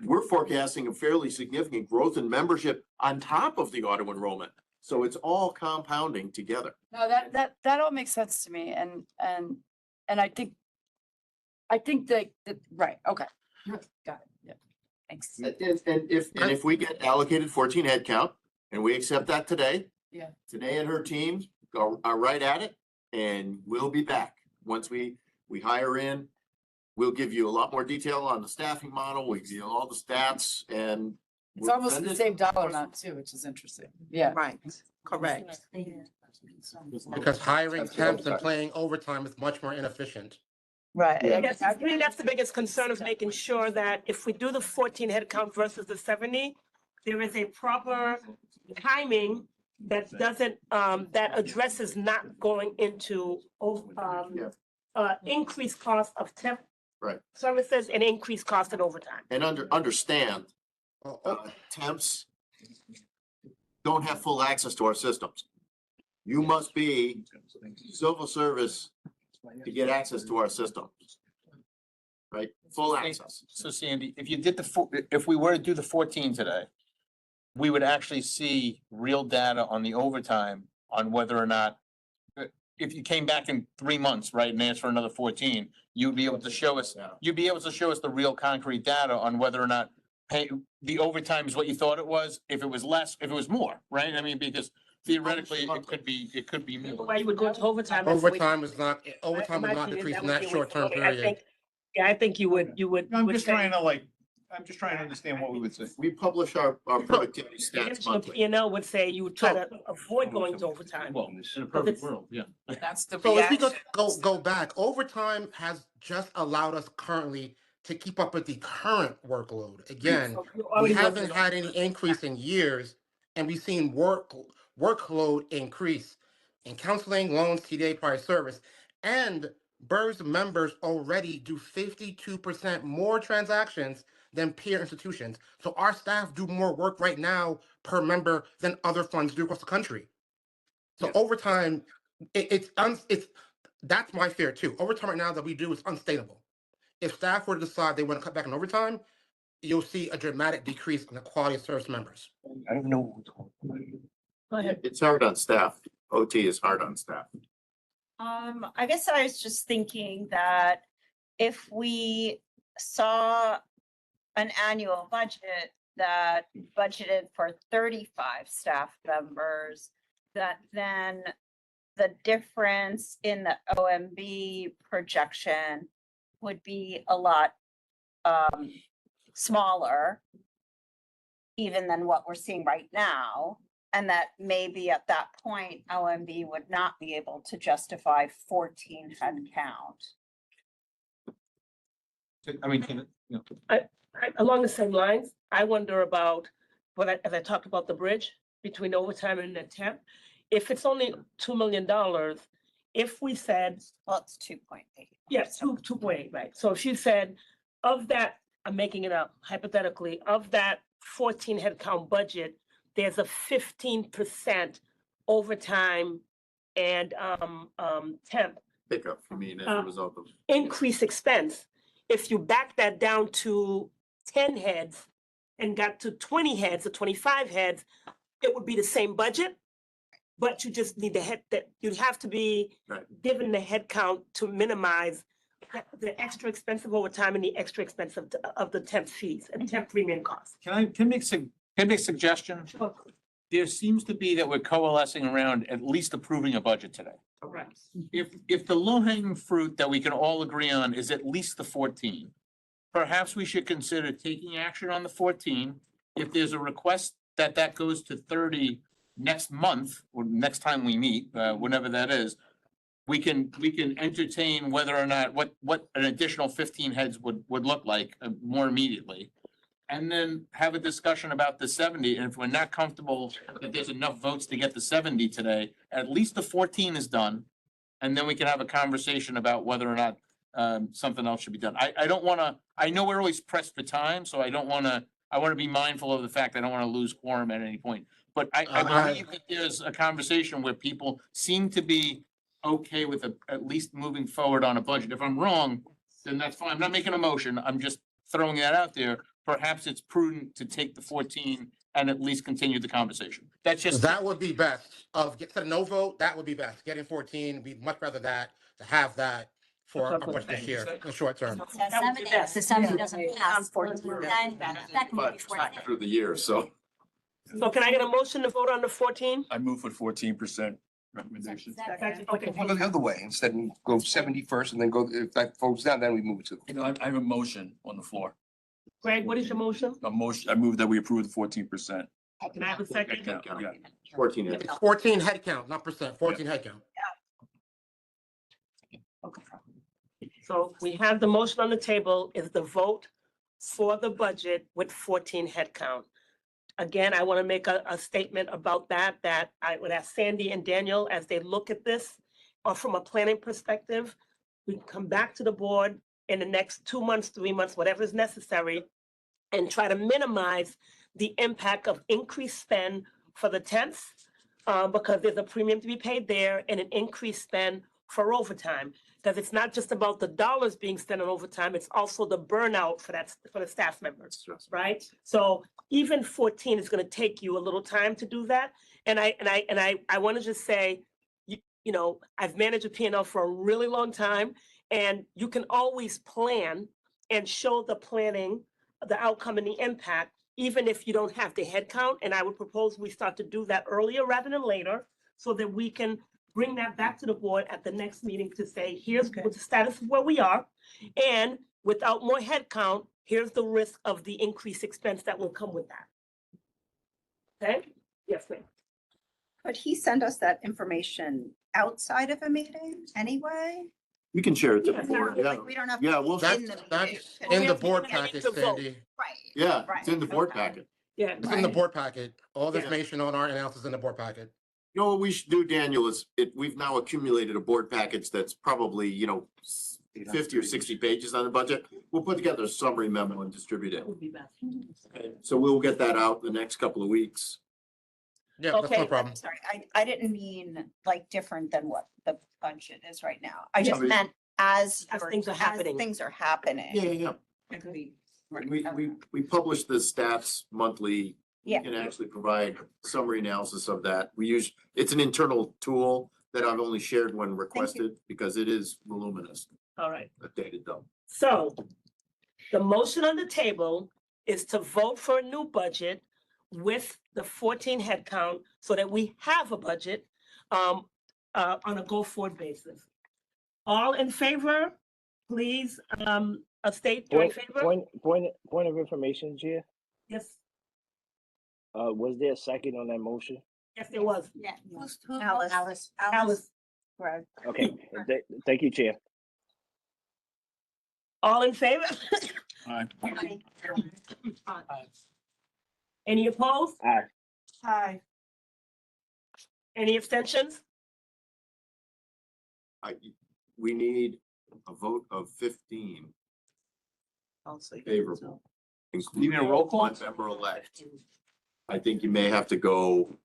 we're forecasting a fairly significant growth in membership on top of the auto enrollment. So it's all compounding together. No, that all makes sense to me, and I think that, right, okay. Got it, yeah, thanks. And if we get allocated 14 head count and we accept that today. Yeah. Today and her teams are right at it, and we'll be back. Once we hire in, we'll give you a lot more detail on the staffing model. We give you all the stats and. It's we'll almost send the it- same dollar amount too, which is interesting, yeah. Right, correct. Because hiring temps and playing overtime is much more inefficient. Right. I guess, I think that's the biggest concern, is making sure that if we do the 14 head count versus the 70, there is a proper timing that doesn't, that addresses not going into, increased cost of temp Right. services and increased cost in overtime. And understand, temps don't have full access to our systems. You must be civil service to get access to our system. Right, full access. So Sandy, if you did if we were to do the 14 today, we would actually see real data on the overtime on whether or not, if you came back in 3 months, right, and asked for another 14, you'd be able to show us the real concrete data on whether or not the overtime is what you thought it was, if it was less, if it was more, right? I mean, because theoretically, it could be more. Why you would go to overtime? Overtime would not decrease in that short-term period. I think you would. I'm just trying to understand what we would say. We publish our productivity stats monthly. P&L would say you would try to avoid going to overtime. Well, in a perfect world, yeah. That's the So if we reaction. go back, overtime has just allowed us currently to keep up with the current workload. Again, we haven't had any increase in years, and we've seen workload increase. in counseling, loans, TDA, prior service. And BERS members already do 52% more transactions than peer institutions. So our staff do more work right now per member than other funds do across the country. So overtime, it's that's my fear too. Overtime right now that we do is unsustainable. If staff were to decide they want to cut back on overtime, you'll see a dramatic decrease in the quality of service members. I don't know. Go ahead. It's hard on staff. OT is hard on staff. I guess I was just thinking that if we saw an annual budget that budgeted for 35 staff members, that then the difference in the OMB projection would be a lot smaller even than what we're seeing right now. And that maybe at that point, OMB would not be able to justify 14 head count. I mean, Along the same lines, I wonder about as I talked about the bridge between overtime and the temp. If it's only $2 million, if we said, well, it's 2.8. Yes, 2.8, right. So if she said, of that, I'm making it up hypothetically, of that 14 head count budget, there's a 15% overtime and temp Pickup, I mean, as a result of. increase expense. If you back that down to 10 heads and got to 20 heads or 25 heads, it would be the same budget. But you just need you'd have to be given the head count to minimize the extra expensive overtime and the extra expense of the temp fees and temp premium costs. can I make a suggestion? Sure. There seems to be that we're coalescing around at least approving a budget today. Correct. If the low hanging fruit that we can all agree on is at least the 14, perhaps we should consider taking action on the 14. If there's a request that goes to 30 next month or next time we meet, whenever that is, we can entertain whether or not what an additional 15 heads would look like more immediately. And then have a discussion about the 70. And if we're not comfortable that there's enough votes to get the 70 today, at least the 14 is done. And then we can have a conversation about whether or not something else should be done. I don't want to, I know we're always pressed for time, so I want to be mindful of the fact that I don't want to lose quorum at any point. But I believe that there's a conversation where people seem to be okay with at least moving forward on a budget. If I'm wrong, then that's fine. I'm not making a motion. I'm just throwing that out there. Perhaps it's prudent to take the 14 and at least continue the conversation. That's just. That would be best. Get to no vote, that would be best. Getting 14, we'd much rather to have that for a budget this year, in the short term. If the 70 doesn't pass, then that can But be it's 14. not through the year, so. So can I get a motion to vote on the 14? I move for 14% recommendation. Okay. We'll go the other way. Instead, we go 70 first and then go, if that votes down, then we move to. You know, I have a motion on the floor. Greg, what is your motion? I move that we approve the 14%. Can I have a second? Yeah. 14 It's 14 head count, not percent, 14 head count. Okay. So we have the motion on the table is the vote for the budget with 14 head count. Again, I want to make a statement about that I would ask Sandy and Daniel as they look at this, or from a planning perspective, we can come back to the board in the next 2 months, 3 months, whatever is necessary, and try to minimize the impact of increased spend for the temps, because there's a premium to be paid there and an increased spend for overtime. Because it's not just about the dollars being spent on overtime, it's also the burnout for the staff members, right? So even 14 is going to take you a little time to do that. And I want to just say, you know, I've managed a P&L for a really long time, and you can always plan and show the planning, the outcome and the impact, even if you don't have the head count. And I would propose we start to do that earlier rather than later, so that we can bring that back to the board at the next meeting to say, here's what the status of where we are. And without more head count, here's the risk of the increased expense that will come with that. Okay? Yes, ma'am. Could he send us that information outside of a meeting anyway? We can share it to the board, yeah. Like, we don't have. Yeah, to we'll. be in the meeting. That's in the board packet, Sandy. Right. Yeah, Right. it's in the board packet. Yeah. It's in the board packet. All the Yeah. information on our analysis in the board packet. You know what we should do, Daniel, is we've now accumulated a board package that's probably, 50 or 60 pages on the budget. We'll put together a summary memo and distribute it. Would be best. So we'll get that out in the next couple of weeks. Yeah, that's no Okay. problem. Sorry, I didn't mean like different than what the budget is right now. I just Yeah. meant as things are happening. Things are happening. Yeah. It could be- We publish the stats monthly. Yeah. We can actually provide summary analysis of that. It's an internal tool that I've only shared when requested because it is voluminous, All right. updated though. So the motion on the table is to vote for a new budget with the 14 head count so that we have a budget on a go-forward basis. All in favor, please state your in favor. Point of information, Chair. Yes, Was there a second on that motion? yes, there was. Yeah. Alice. Alice, Greg. Okay, thank you, Chair. all in favor? Aye. Any opposed? Aye. Hi. Any abstentions? We need a vote of 15 favorable. You mean a roll call? One member elect. I think you may have to go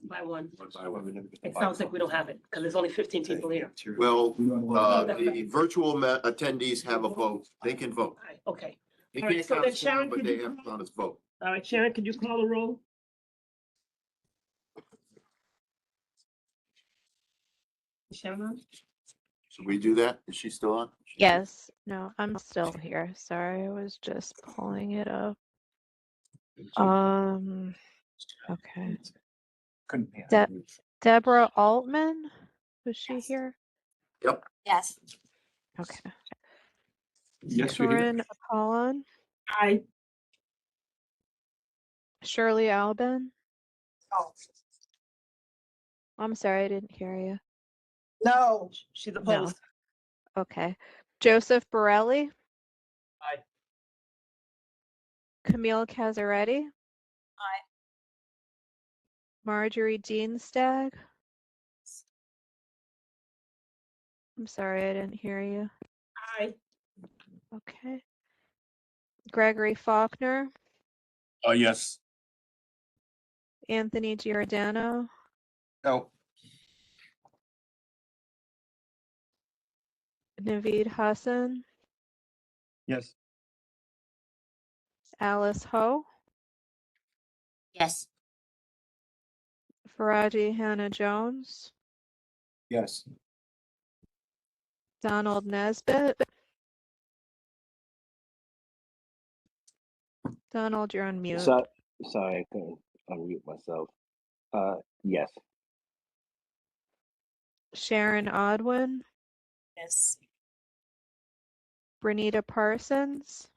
By one. one by one. It sounds like we don't have it because there's only 15 people here. Well, the virtual attendees have a vote. They can vote. Aye, okay. They All right, can't so count then as Sharon, one, but could they you- have on its vote. All right, Sharon, could you call the roll? Sharon on? Should we do that? Is she still on? Yes, no, I'm still here. Sorry, I was just pulling it up. Okay. Deborah Altman, was she here? Yep. Yes. Okay. Yes, you're here. Corinne Apollon, Aye. Shirley Albin. Oh. I'm sorry, I didn't hear you. No. She's No. opposed. Okay. Joseph Borelli. Aye. Camille Casaretti. Aye. Marjorie Dienstag. I'm sorry, I didn't hear you. Aye. Okay. Gregory Faulkner. Yes. Anthony Giordano. No. Naveed Hassan. Yes. Alice Ho. Yes. Faraji Hannah Jones. Yes. Donald Nesbitt. Donald, you're on mute. Sorry, I couldn't unmute myself. Yes. Sharon Odwin. Yes. Bernita Parsons.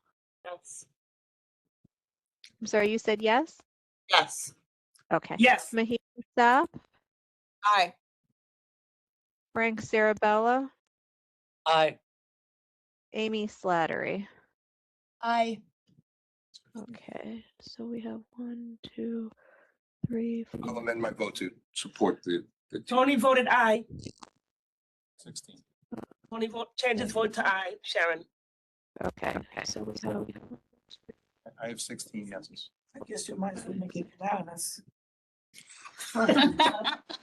Yes. I'm sorry, you said yes? Yes. Okay. Yes. Mahim Sapp. Aye. Frank Sarabella. Aye. Amy Slattery. Aye. Okay, so we have 1, 2, 3, I'll 4. amend my vote to support the. Tony voted aye. 16. Tony changed his vote to aye. Sharon. Okay, so we have I have 16 yeses. I guess you might as well make it unanimous.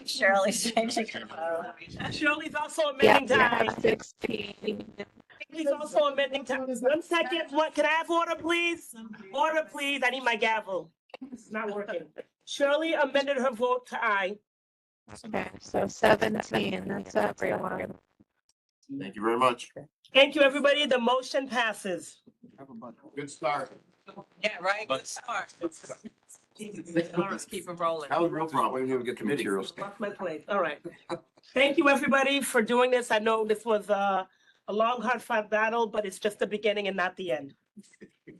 Shirley's changing her vote. Shirley's also yeah, amending we to aye. have 16. He's also amending to, 1 second, what, can I have order, please? Order, please, I need my gavel. It's not working. Shirley amended her vote to aye. Okay, so 17, that's everyone. Thank you very much. Thank you, everybody, the motion passes. Good start. Yeah, right, good start. Let's keep it rolling. That was a real problem. We didn't even get the materials. Lost my place, all right. Thank you, everybody, for doing this. I know this was a long, hard-fought battle, but it's just the beginning and not the end.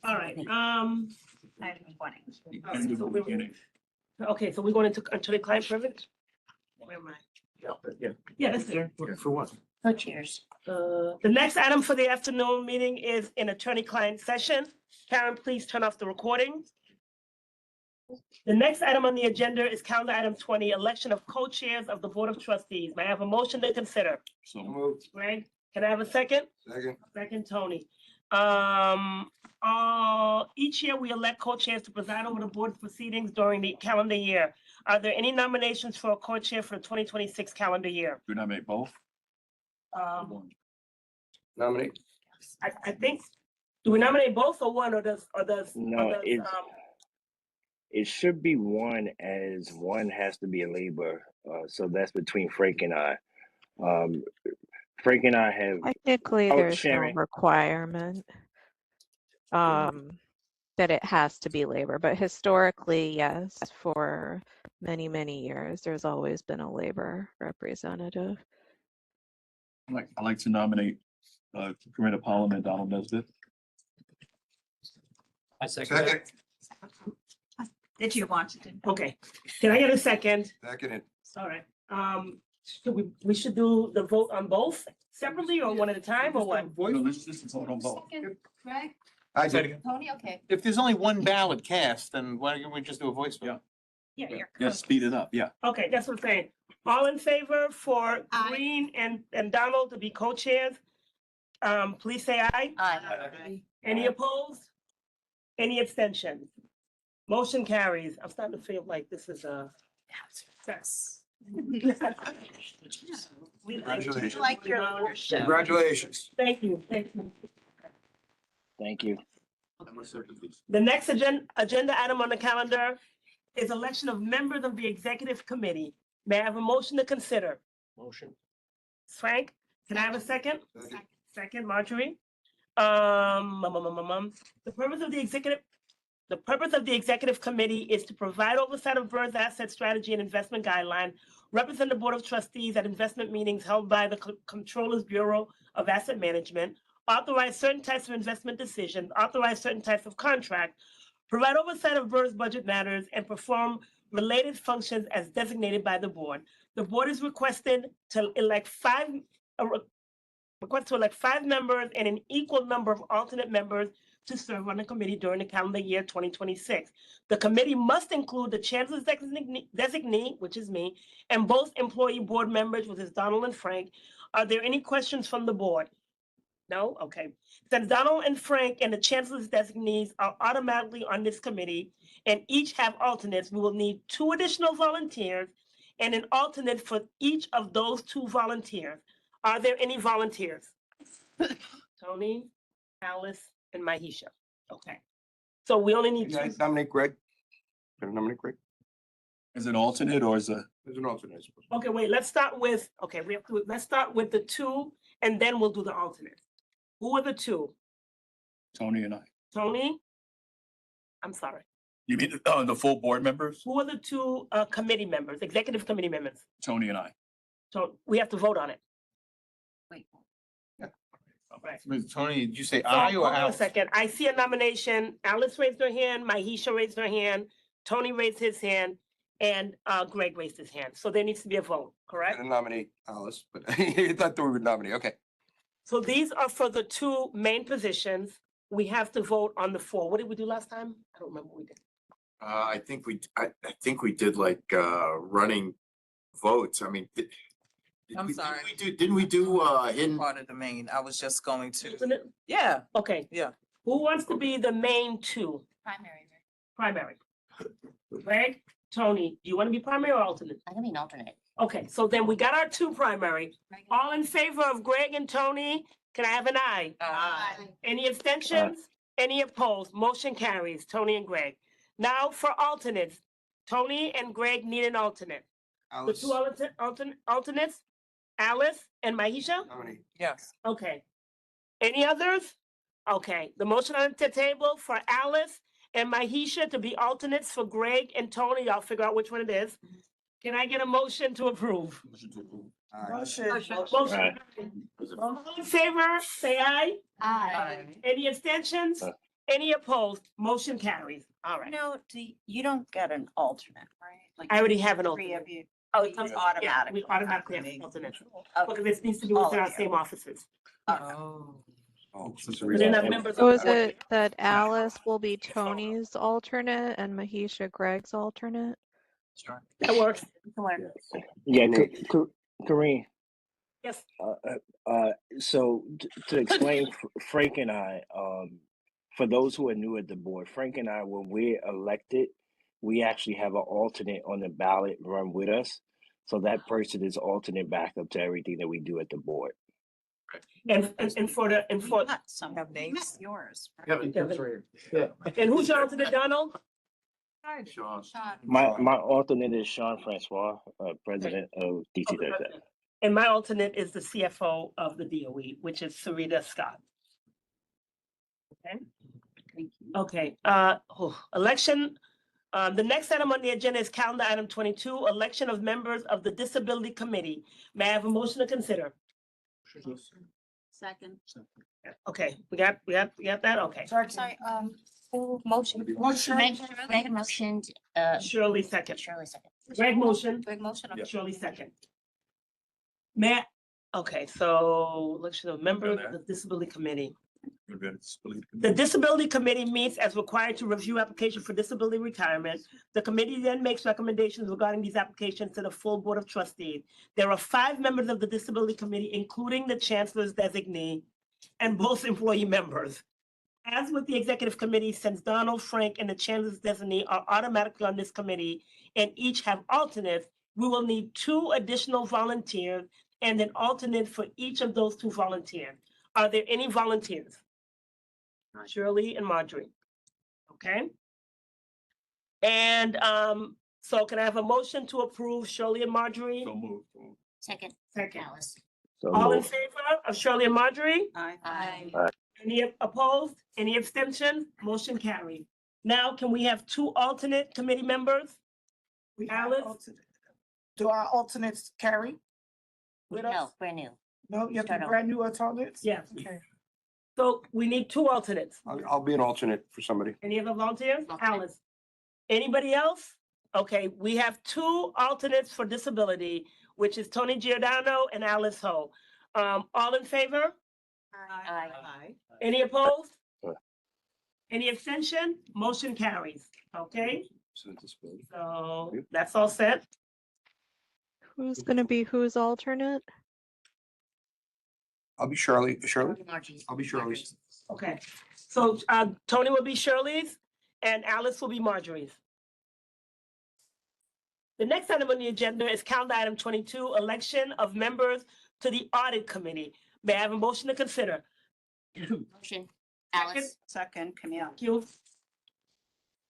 All right, Item 20. okay, so we're going into attorney-client privilege? Where am I? Yeah, that's there. For what? Co-chairs. The next item for the afternoon meeting is an attorney-client session. Karen, please turn off the recording. The next item on the agenda is calendar item 20, election of co-chairs of the Board of Trustees. May I have a motion to consider? So Moved. Greg, can I have a second? Second. Second, Tony. Each year we elect co-chairs to preside over the board's proceedings during the calendar year. Are there any nominations for a co-chair for the 2026 calendar year? do not make both. Nominate. I think, do we nominate both or one or does? No, it should be one, as one has to be a labor. So that's between Frank and I. Frank and I have. Technically, Oh, there's no Sharon. requirement that it has to be labor, but historically, yes, for many, many years, there's always been a labor representative. I'd like to nominate Corinna Pollan and Donald Nesbitt. I second. Did you want to? Okay, can I get a second? Second. All right, we should do the vote on both separately or one at a time or what? No, let's just vote on both. Greg, I did. Tony, okay. If there's only one ballot cast, then why don't we just do a voice vote? Yeah, you're Yeah, correct. speed it up, yeah. Okay, that's what I'm saying. All in favor for Green and Donald to be co-chairs? Please say aye. Aye. Any opposed? Any abstentions? Motion carries. I'm starting to feel like this is a success. Congratulations. Like your leadership. Congratulations. Thank you, thank you. Thank you. The next agenda item on the calendar is election of members of the executive committee. May I have a motion to consider? Motion. Frank, can I have a second? Second. Second, Marjorie. The purpose of the executive committee is to provide oversight of BERS asset strategy and investment guideline, represent the Board of Trustees at investment meetings held by the Comptroller's Bureau of Asset Management, authorize certain types of investment decisions, authorize certain types of contract, provide oversight of BERS budget matters, and perform related functions as designated by the board. The board is requested to elect five members and an equal number of alternate members to serve on the committee during the calendar year 2026. The committee must include the chancellor's designee, which is me, and both employee board members, which is Donald and Frank. Are there any questions from the board? No? Okay. Since Donald and Frank and the chancellor's designees are automatically on this committee and each have alternates, we will need 2 additional volunteers and an alternate for each of those 2 volunteers. Are there any volunteers? Tony, Alice, and Mahisha. Okay. So we only need Can I 2. nominate Greg? Can I nominate Greg? Is it alternate or is it? There's an alternate. I suppose. Okay, wait, let's start with, let's start with the 2 and then we'll do the alternate. Who are the 2? Tony and I. Tony? I'm sorry. You mean the full board members? Who are the 2 committee members, executive committee members? Tony and I. So we have to vote on it. Wait. Right. Tony, did you say So, aye hold or on a out? second. I see a nomination. Alice raised her hand, Mahisha raised her hand, Tony raised his hand, and Greg raised his hand. So there needs to be a vote, I'm correct? gonna nominate Alice, but I thought we would nominate. Okay. So these are for the 2 main positions. We have to vote on the 4. What did we do last time? I don't remember what we did. I think we did like running votes. I mean, I'm sorry. Didn't we do hidden? Part of the main, I was just going to, Isn't it? yeah, Okay. yeah. Who wants to be the main 2? Primary. Primary. Greg, Tony, do you want to be primary or alternate? I can be an alternate. Okay, so then we got our 2 primary. All in favor of Greg and Tony, can I have an aye? Aye. Any abstentions? Any opposed? Motion carries, Tony and Greg. Now for alternates. Tony and Greg need an alternate. The Alice. 2 alternates, Alice and Mahisha? Nominate. Yes. Okay. Any others? Okay, the motion on the table for Alice and Mahisha to be alternates for Greg and Tony. I'll figure out which one it is. Can I get a motion to approve? Aye. Motion. Motion. Aye. All in favor, say aye. Aye. Any abstentions? Any opposed? Motion carries. All right. No, you don't get an alternate, right? Like I already have an 3 alternate. of you. Oh, it's Yeah, automatic. we automatically have an alternate. Okay. Because this needs to be All within of our you. same offices. Oh. They're not And- members So of is the board. it that Alice will be Tony's alternate and Mahisha Greg's alternate? That works. Yeah, Kareem. Yes. So to explain, Frank and I, for those who are new at the board, Frank and I, when we're elected, we actually have an alternate on the ballot run with us. So that person is alternate backup to everything that we do at the board. And for Some have names. Yours. Yeah. And who's your alternate, Donald? My alternate is Sean Francois, president of DC Okay. 37. And my alternate is the CFO of the DOE, which is Sarita Scott. Okay. Okay, election, the next item on the agenda is calendar item 22, election of members of the Disability Committee. May I have a motion to consider? Second. Okay, we got that, okay. Sorry, who motion? Greg motioned, Shirley second. Shirley second. Greg motion. Greg motion. Yeah. Shirley second. Matt, okay, so election of members of the Disability Committee. The Disability Committee meets as required to review applications for disability retirement. The committee then makes recommendations regarding these applications to the full Board of Trustees. There are 5 members of the Disability Committee, including the Chancellor's designee and both employee members. As with the Executive Committee, since Donald, Frank, and the Chancellor's designee are automatically on this committee and each have alternates, we will need 2 additional volunteers and an alternate for each of those 2 volunteers. Are there any volunteers? Shirley and Marjorie. Okay. And so can I have a motion to approve Shirley and Marjorie? So moved. Second. Second. Alice. So All in moved. favor of Shirley and Marjorie? Aye. Any opposed? Any abstention? Motion carried. Now, can we have 2 alternate committee members? Alice? Do our alternates carry? With No, us? brand new. No, you have Start to over. brand new alternates? Yes. Okay. So we need 2 alternates. I'll be an alternate for somebody. Any other volunteers? Okay. Alice? Anybody else? Okay, we have 2 alternates for disability, which is Tony Giordano and Alice Ho. All in favor? Aye. Any opposed? Aye. Any abstention? Motion carries, okay? So that's all set. Who's gonna be whose alternate? I'll be Shirley. Margie's. I'll be Shirley's. Okay, so Tony will be Shirley's and Alice will be Marjorie's. The next item on the agenda is calendar item 22, election of members to the Audit Committee. May I have a motion to consider? Motion. Alice. Second, Camille. Thank you.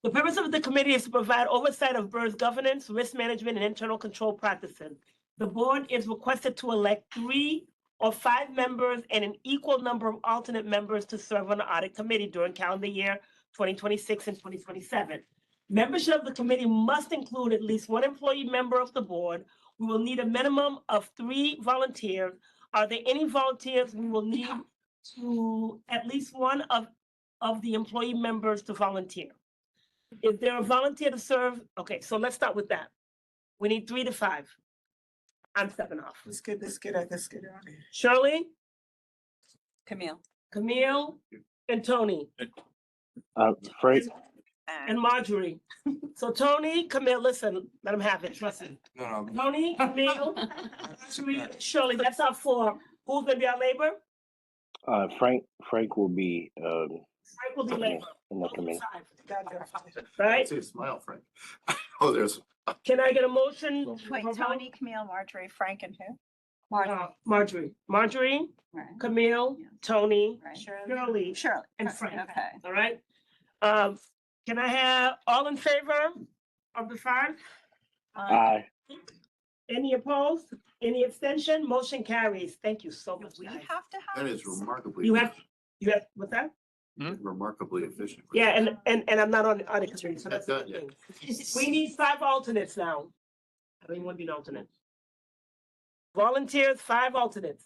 The purpose of the committee is to provide oversight of BERS governance, risk management, and internal control practices. The board is requested to elect 3 or 5 members and an equal number of alternate members to serve on the audit committee during calendar year 2026 and 2027. Membership of the committee must include at least 1 employee member of the board. We will need a minimum of 3 volunteers. Are there any volunteers? We will need to at least one of the employee members to volunteer. Is there a volunteer to serve? Okay, so let's start with that. We need 3 to 5. I'm stepping off. Let's get out of here. Shirley, Camille. Camille, and Tony, Frank, and Marjorie. So Tony, Camille, listen, let them have it, trust me. No. Tony, Camille, Shirley, that's our 4. Who's gonna be our labor? Frank will be Frank will be labor. in the committee. 5, right? See a smile, Frank. Oh, there's. Can I get a motion? Wait, Tony, Camille, Marjorie, Frank, and who? Marjorie, Right. Camille, Tony, Right. Shirley, Shirley. and Frank. Okay. All right. Can I have all in favor of the 5? Aye. Any opposed? Any abstention? Motion carries. Thank you so much, We guys. have to have. That is remarkably. You have, what's that? Remarkably efficient. Yeah, and I'm not on the audit committee, so that's the That's done, thing. We need 5 alternates now. I don't even want to be an alternate. Volunteers, 5 alternates.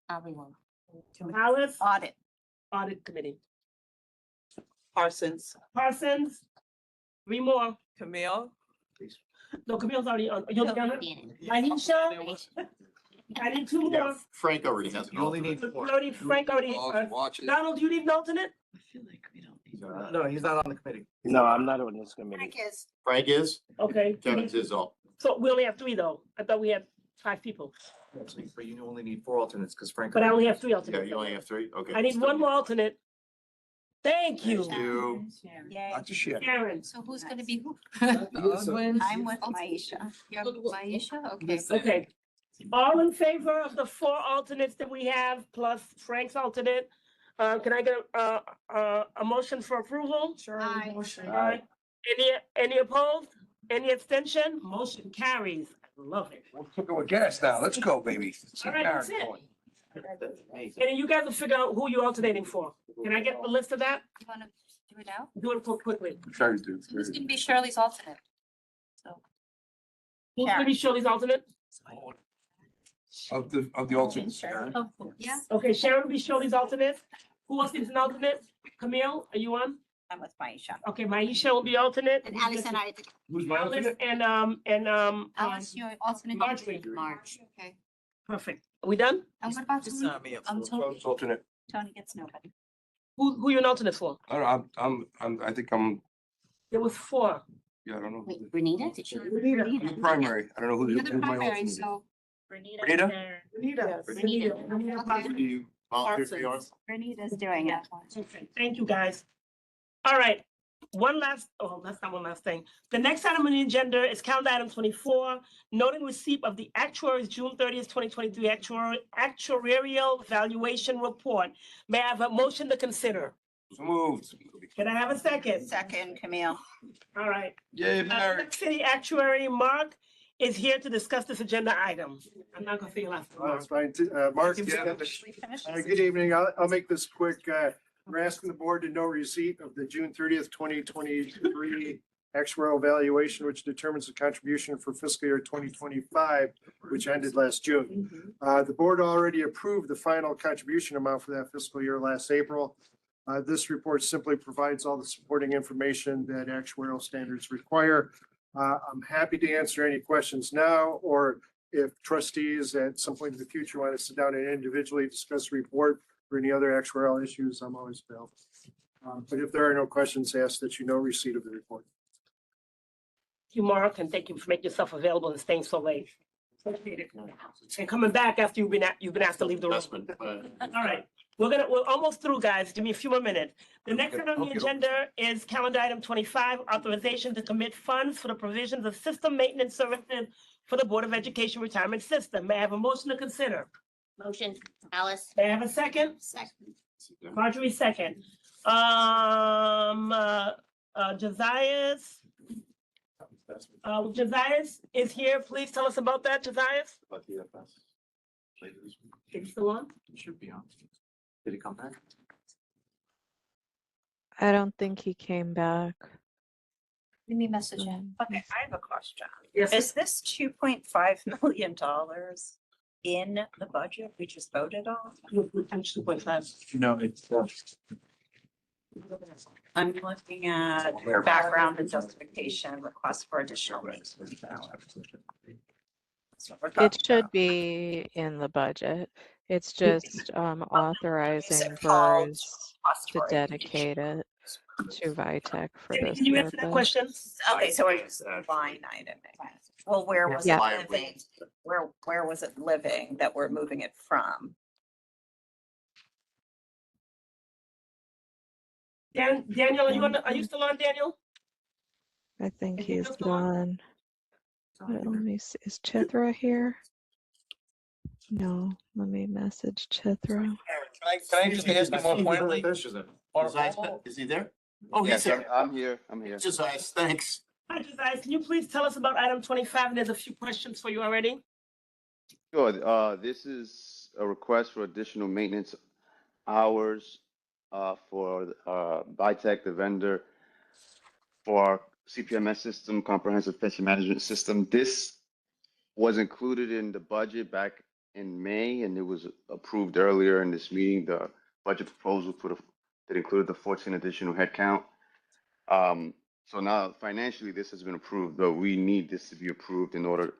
I'll be one. Alice, Audit. audit committee. Parsons, Parsons, 3 more. Camille, No, Camille's already on. You'll be on it? Aisha, I need two Yeah, more. Frank already has an You only alternate. need four. Already, Frank already, Donald, do you need an alternate? No, he's not on the committee. No, I'm not on this committee. Frank is? Okay. Kevin's is all. So we only have three though. I thought we had 5 people, But you only need 4 alternates because Frank. but I only have 3 Yeah, alternates. you only have 3? Okay. I need one more alternate. Thank you. Thank you. That's a shit. Karen. So who's gonna be who? I'm with Maisha. Maisha, okay. Okay. All in favor of the 4 alternates that we have plus Frank's alternate? Can I get a motion for approval? Sure. Aye. Motion. Aye. Any opposed? Any abstention? Motion carries. I love it. We're cooking with gas now. Let's go, baby. All right, that's it. And then you guys will figure out who you're alternating for. Can I get the list of that? You wanna do it now? Do it quickly. Trying to do. So who's gonna be Shirley's alternate? Who's gonna be Shirley's alternate? Of the alternates. Yeah. Okay, Sharon will be Shirley's alternate. Who else is an alternate? Camille, are you on? I'm with Maisha. Okay, Maisha will be alternate. And Alice and I, Who's my Alice alternate? and Alice, your alternate. Marjorie. March, okay. Perfect. Are we done? And what about Just Tony? sign me up. Tony. Alternate. Tony gets nobody. Who you an alternate for? I don't know, I think I'm, There was 4. yeah, I don't know. Wait, Renita, did you? I'm the primary. I don't know You're who's the my primary, alternate. so. Renita? Renita. Renita. Do you volunteer for yours? Renita's doing it. Okay, thank you, guys. All right, that's not one last thing. The next item on the agenda is calendar item 24, noting receipt of the actuary's June 30th, 2023 actuarial valuation report. May I have a motion to consider? So moved. Can I have a second? Second, Camille. All right. Yay, New York City Actuary Mark is here to discuss this agenda item. I'm not gonna say your last name. That's fine. Mark, good evening. I'll make this quick. We're asking the board to know receipt of the June 30th, 2023 actuarial valuation, which determines the contribution for fiscal year 2025, which ended last June. The board already approved the final contribution amount for that fiscal year last April. This report simply provides all the supporting information that actuarial standards require. I'm happy to answer any questions now, or if trustees at some point in the future want to sit down and individually discuss the report or any other actuarial issues, I'm always available. But if there are no questions, ask that you know receipt of the report. Thank you, Mark, and thank you for making yourself available and staying so late. Appreciate it. And coming back after you've been asked to leave the room. All right, we're almost through, guys. Give me a few more minutes. The next item on the agenda is calendar item 25, authorization to commit funds for the provisions of system maintenance services for the Board of Education Retirement System. May I have a motion to consider? Motion, Alice. May I have a second? Second. Marjorie, second. Josias. Josias is here. Please tell us about that, Josias. Is he still on? Should be on. Did he come back? I don't think he came back. Let me message him. Okay, I have a question. Yes. Is this $2.5 million in the budget we just voted on? 2.5. No, it's, I'm looking at background and justification, request for additional. That's what we're It talking should about. be in the budget. It's just authorizing it called BERS Request to for dedicate it to VITEC for this Can you answer that purpose. question? Okay, so it's line item. Well, where was it Yeah. living? Where was it living that we're moving it from? Daniel, are you still on, Daniel? I think Is he he's still on? gone. Let me see. Is Chithra here? No, let me message Chithra. Can I just ask you more pointedly? Is he there? Oh, he's Yes, here. I'm here. Josias, thanks. Hi, Josias. Can you please tell us about item 25? And there's a few questions for you already. Sure. This is a request for additional maintenance hours for VITEC, the vendor for our CPMS system, comprehensive pension management system. This was included in the budget back in May, and it was approved earlier in this meeting. The budget proposal that included the 14 additional headcount. So now financially this has been approved, but we need this to be approved in order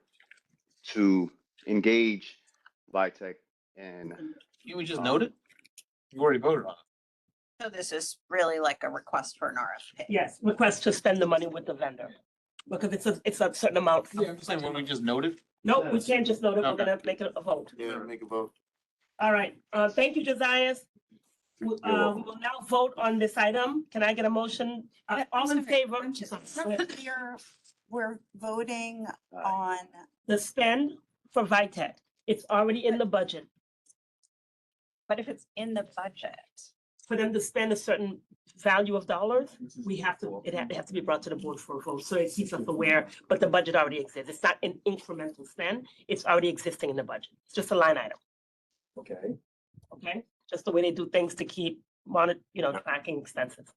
to engage Bitech and. Can we just note it? You already voted on it. So this is really like a request for an RFP. Yes, request to spend the money with the vendor. Because it's a certain amount. Yeah, I'm saying, when we just note it? Nope, we can't just note it. We're Okay. gonna make it a vote. Yeah, make a vote. All right, thank you, Josiah. We will now vote on this item. Can I get a motion? All in favor? We're voting on, The spend for VITEC. It's already in the budget. but if it's in the budget, For them to spend a certain value of dollars, it has to be brought to the board for a vote. So it keeps us aware, but the budget already exists. It's not an incremental spend. It's already existing in the budget. It's just a line item. Okay. Okay, just the way they do things to keep tracking expenses.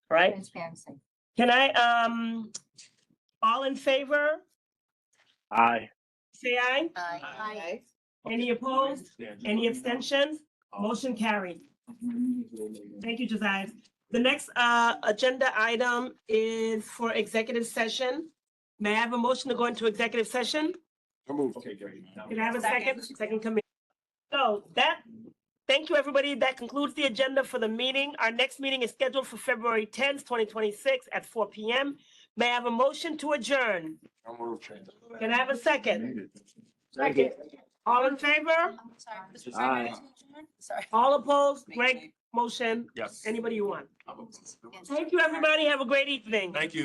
All right, Transparency. can I, all in favor, Aye. say aye. Aye. Any opposed? Any abstentions? Motion carried. Thank you, Josiah. The next, agenda item is for executive session. May I have a motion to go into executive session? Okay, great. Can I have a second? Second committee. So thank you, everybody. That concludes the agenda for the meeting. Our next meeting is scheduled for February 10th, 2026 at 4 p.m. May I have a motion to adjourn? Can I have a second? Second. All in favor? Aye. Sorry. All opposed? Greg, motion? Yes. Anybody you want? Thank you, everybody. Have a great evening. Thank you.